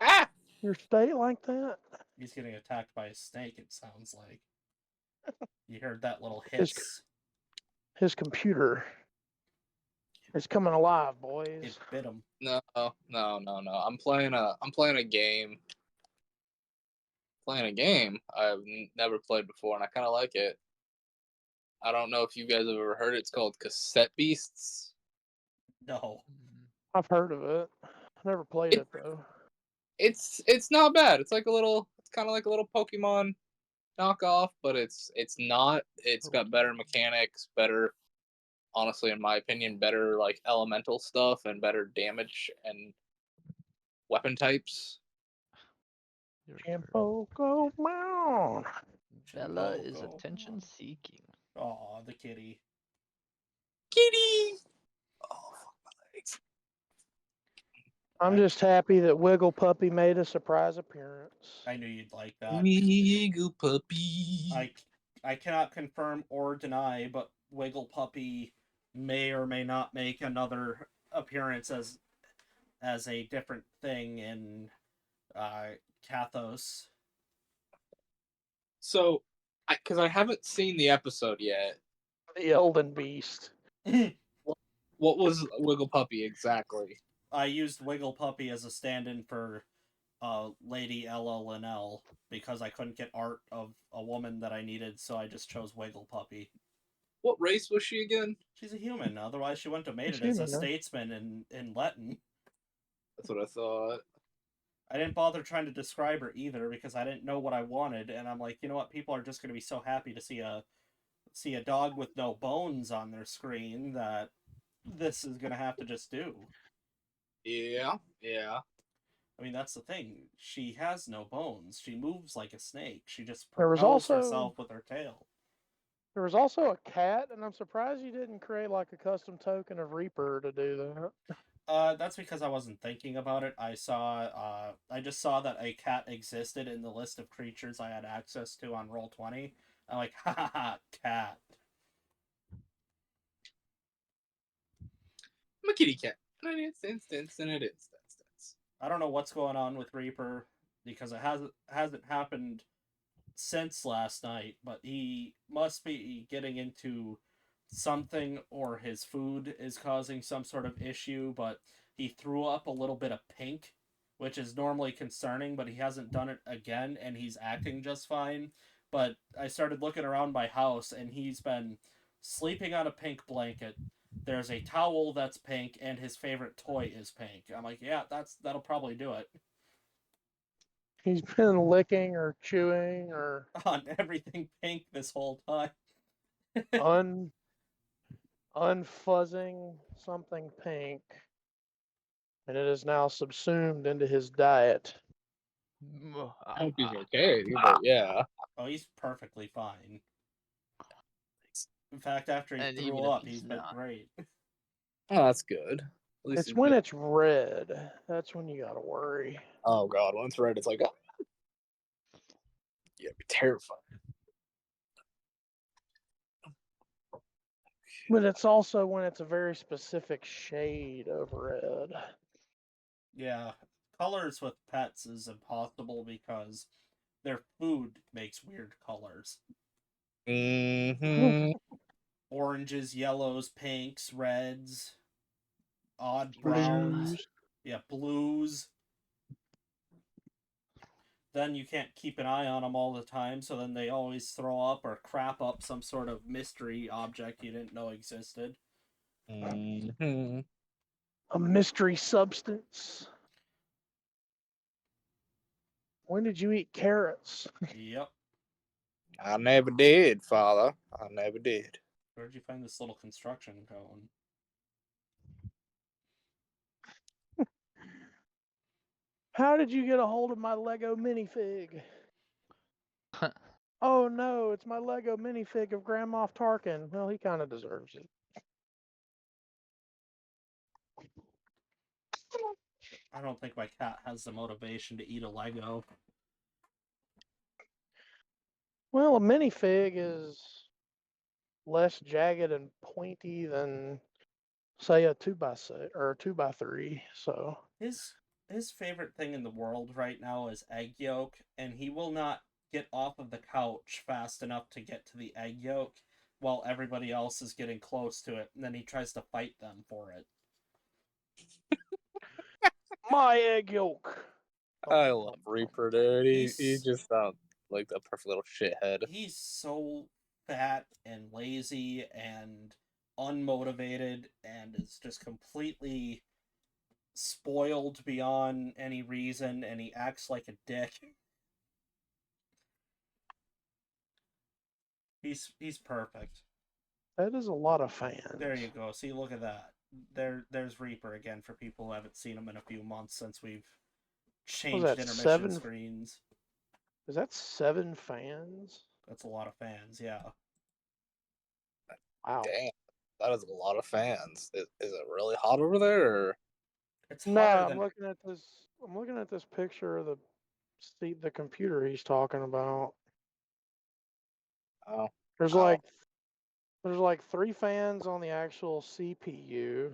Ah! your state like that? He's getting attacked by a snake, it sounds like. You heard that little His- hiss. His computer is coming alive, It boys. bit him. No. I'm playing a game. Playing a game I've never played before, and I kind of like it. I don't know if you guys have ever heard it. It's called Cassette Beasts. No. I've heard of it. Never played it though. It's not bad. It's kind of like a little Pokemon knockoff, but it's not. It's got better mechanics, better, honestly, in my opinion, better like elemental stuff and better damage and weapon types. Shampoo, go down. Bella is Go. attention seeking. Aw, the kitty. Kitty. Oh, fuck my legs. I'm just happy that Wiggle Puppy made a surprise appearance. I knew you'd like that. Wiggle puppy. I cannot confirm or deny, but Wiggle Puppy may or may not make another appearance as a different thing in Kathos. So, because I haven't seen the episode yet. The Elden Beast. What was Wiggle Puppy exactly? I used Wiggle Puppy as a stand-in for Lady Ella Linnell because I couldn't get art of a woman that I needed, so I just chose Wiggle Puppy. What race was she again? She's a human, otherwise she wouldn't have made She's it as a human, huh? statesman in Letten. That's what I thought. I didn't bother trying to describe her either because I didn't know what I wanted, and I'm like, you know what, people are just going to be so happy to see a dog with no bones on their screen that this is going to have to just do. Yeah. I mean, that's the thing. She has no bones. She moves like a snake. She just There was propels also- herself with her tail. There was also a cat, and I'm surprised you didn't create like a custom token of Reaper to do that. That's because I wasn't thinking about it. I just saw that a cat existed in the list of creatures I had access to on Roll20. I'm like, ha ha ha, cat. I'm a kitty cat. And it is. I don't know what's going on with Reaper because it hasn't happened since last night, but he must be getting into something or his food is causing some sort of issue, but he threw up a little bit of pink, which is normally concerning, but he hasn't done it again and he's acting just fine. But I started looking around my house and he's been sleeping on a pink blanket. There's a towel that's pink and his favorite toy is pink. I'm like, yeah, that'll probably do it. He's been licking or chewing or On everything pink this whole time. unfuzzing something pink, and it is now subsumed into his diet. I hope he's okay, but yeah. Oh, he's perfectly fine. In fact, after he And threw even if up, he's he's been not. great. Oh, that's good. At least It's he's when good. it's red. That's when you gotta worry. Oh god, when it's red, it's like, oh. Yeah, be terrified. But it's also when it's a very specific shade of red. Yeah, colors with pets is impossible because their food makes weird colors. Mm-hmm. Oranges, yellows, pinks, reds, odd browns. Blues. Yeah, blues. Then you can't keep an eye on them all the time, so then they always throw up or crap up some sort of mystery object you didn't know existed. Mm-hmm. A mystery substance. When did you eat carrots? Yep. I never did, Father. I never did. Where'd you find this little construction cone? How did you get a hold of my Lego minifig? Oh no, it's my Lego minifig of Grand Moff Tarkin. Well, he kind of deserves it. I don't think my cat has the motivation to eat a Lego. Well, a minifig is less jagged and pointy than, say, a 2x6 or a 2x3. So His his favorite thing in the world right now is egg yolk, and he will not get off of the couch fast enough to get to the egg yolk while everybody else is getting close to it, and then he tries to fight them for it. My egg yolk. I love Reaper, dude. He He's- just sounds like a perfect little shithead. He's so fat and lazy and unmotivated and is just completely spoiled beyond any reason, and he acts like a dick. He's perfect. That is a lot of fans. There you go. See, look at that. There's Reaper again for people who haven't seen him in a few months since we've changed that, intermission 7? screens. Is that 7 fans? That's a lot of fans, yeah. Wow. Damn, that is a lot of fans. Is it really hot over there? Or... It's No, hotter I'm than looking at this. I'm looking at this picture of the computer he's talking about. Oh, There's Oh. like 3 fans on the actual CPU.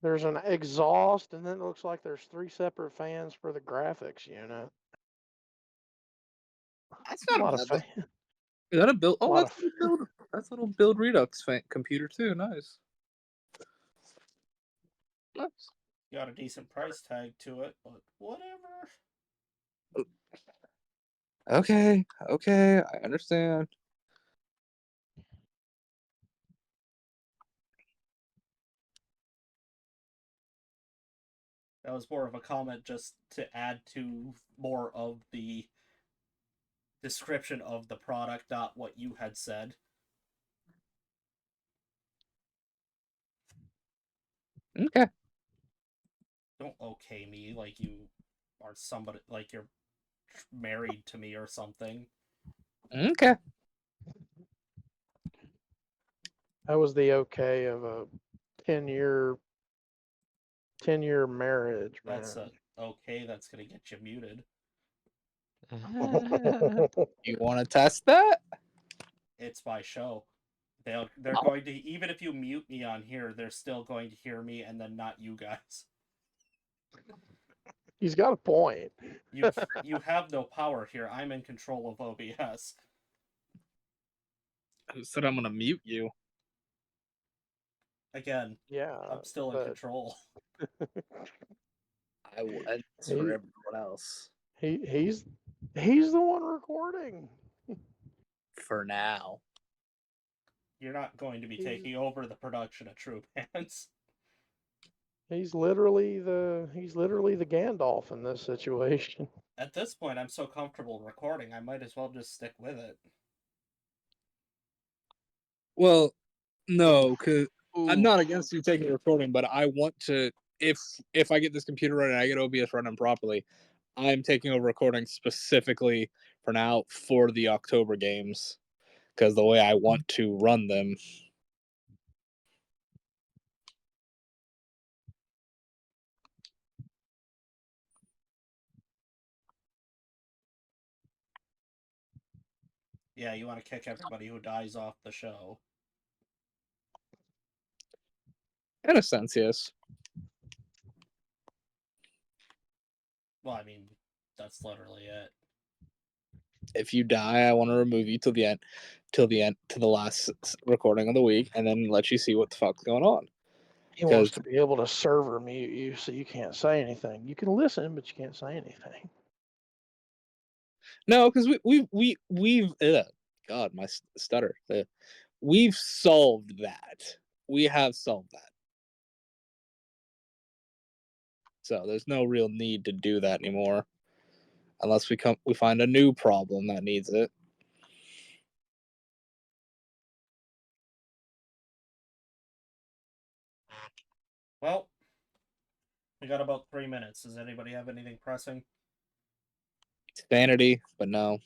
There's an exhaust, and then it looks like there's 3 separate fans for the graphics unit. that's A not lot bad. of fans. Is that a build? Oh, lot that's a build. That's a little build Redux computer too. Nice. Nice. got a decent price tag to it, but whatever. Okay, I understand. That was more of a comment just to add to more of the description of the product, not what you had said. Okay. Don't okay me like you are somebody, like you're married to me or something. Okay. That was the okay of a 10-year marriage, man. That's a okay. That's gonna get you muted. You want to test that? It's my show. They're going to, even if you mute me on here, they're still going to hear me, and then not you guys. He's got a point. You have no power here. I'm in control of OBS. Who said I'm gonna mute you? Again, Yeah, I'm still in but control. I will end this for He- everyone else. he's the one recording. For now. You're not going to be He's- taking over the production of True Pants. He's literally the Gandalf in this situation. At this point, I'm so comfortable recording, I might as well just stick with it. Well, no, because I'm Ooh. not against you taking a recording, but I want to. If I get this computer running, I get OBS running properly. I'm taking over recording specifically for now for the October games because the way I want to run them. Yeah, you want to kick everybody who dies off the show. In a sense, yes. Well, I mean, that's literally it. If you die, I want to remove you till the end, to the last recording of the week, and then let you see what the fuck's going on. He wants to be able to server mute you so you can't say anything. You can listen, but you can't say anything. No, because we've God, my stutter. We've solved that. We have solved that. So there's no real need to do that anymore, unless we find a new problem that needs it. Well, we got about 3 minutes. Does anybody have anything pressing? Sanity, but no.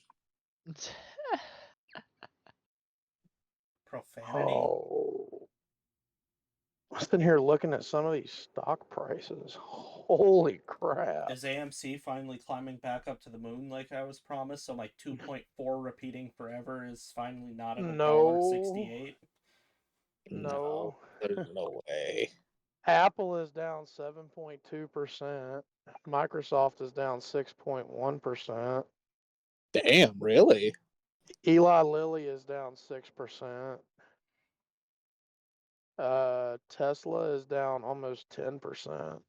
Profanity? Oh. I'm sitting here looking at some of these stock prices. Holy crap. Is AMC finally climbing back up to the moon like I was promised? So my 2.4 repeating forever is finally not at No. $1.68? No. There's no way. Apple is down 7.2%. Microsoft is down 6.1%. Damn, really? Eli Lilly is down 6%. Tesla is down almost 10%.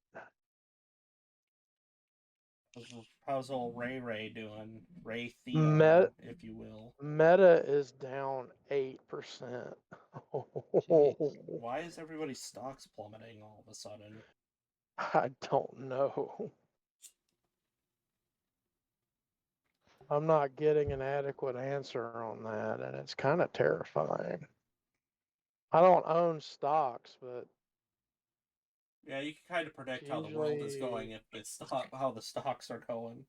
How's old Ray doing? Ray Met- Theon, if you will. Meta is down 8%. Jeez. Why is everybody's stocks plummeting all of a sudden? I don't know. I'm not getting an adequate answer on that, and it's kind of terrifying. I don't own stocks, but Yeah, you can kind of predict how the world is going if the how the stocks are going.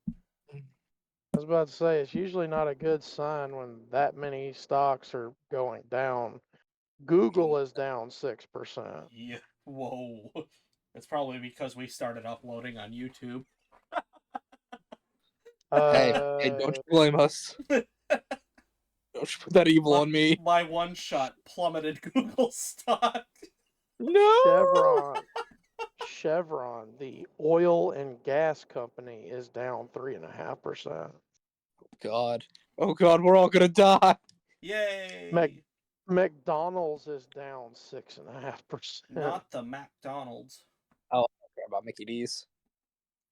I was about to say it's usually not a good sign when that many stocks are going down. Google is down 6%. Yeah. Whoa. It's probably because we started uploading on YouTube. Hey, don't you blame us. Don't you put that evil on me. My one shot plummeted Google stock. No! Chevron, the oil and gas company, is down 3.5%. God. Oh god, we're all gonna die. Yay! McDonald's is down 6.5%. Not the McDonald's. I don't care about Mickey D's.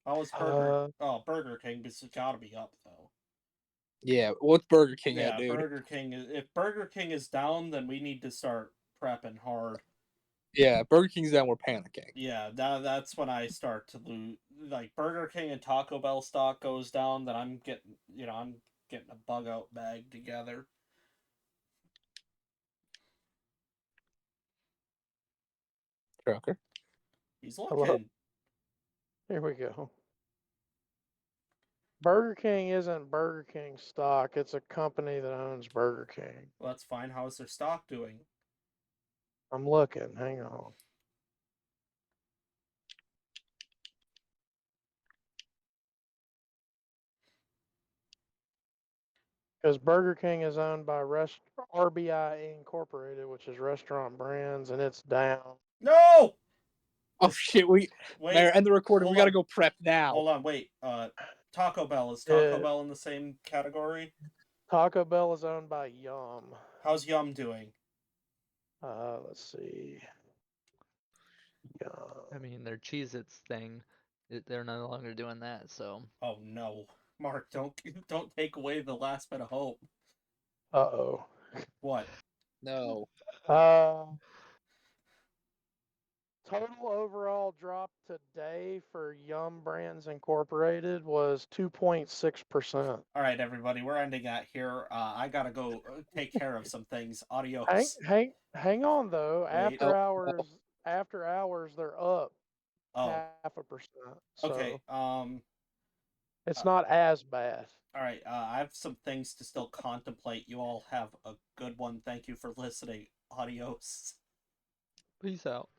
How was Burger? Burger King, but it's gotta be up though. Yeah, what's Burger King Yeah, at, dude? Burger King. If Burger King is down, then we need to start prepping hard. Yeah, Burger King's down, we're panicking. Yeah, that's when I start to lose. Like Burger King and Taco Bell stock goes down, then I'm getting a bug out bag together. Trucker. He's Hello. looking. Here we go. Burger King isn't Burger King stock. It's a company that owns Burger King. Well, that's fine. How's their stock doing? I'm looking. Hang on. Because Burger King is owned by RBI Incorporated, which is Restaurant Brands, and it's down. No! Oh shit, Wait. Mayor, end the recording. We gotta go prep now. Hold on, wait. Taco Bell. Is Taco Bell in the same category? Taco Bell is owned by Yum. How's Yum doing? Let's see. Yum. I mean, their Cheez-Its thing, they're no longer doing that, so. Oh no. Mark, don't take away the last bit of hope. Uh-oh. What? No. Total overall drop today for Yum Brands Incorporated was 2.6%. All right, everybody, we're ending that here. I gotta go take care of some things. Adios. Hang on though. Wait. After hours, they're up 0.5%. So Okay. it's not as bad. All right. I have some things to still contemplate. You all have a good one. Thank you for listening. Adios. Peace out.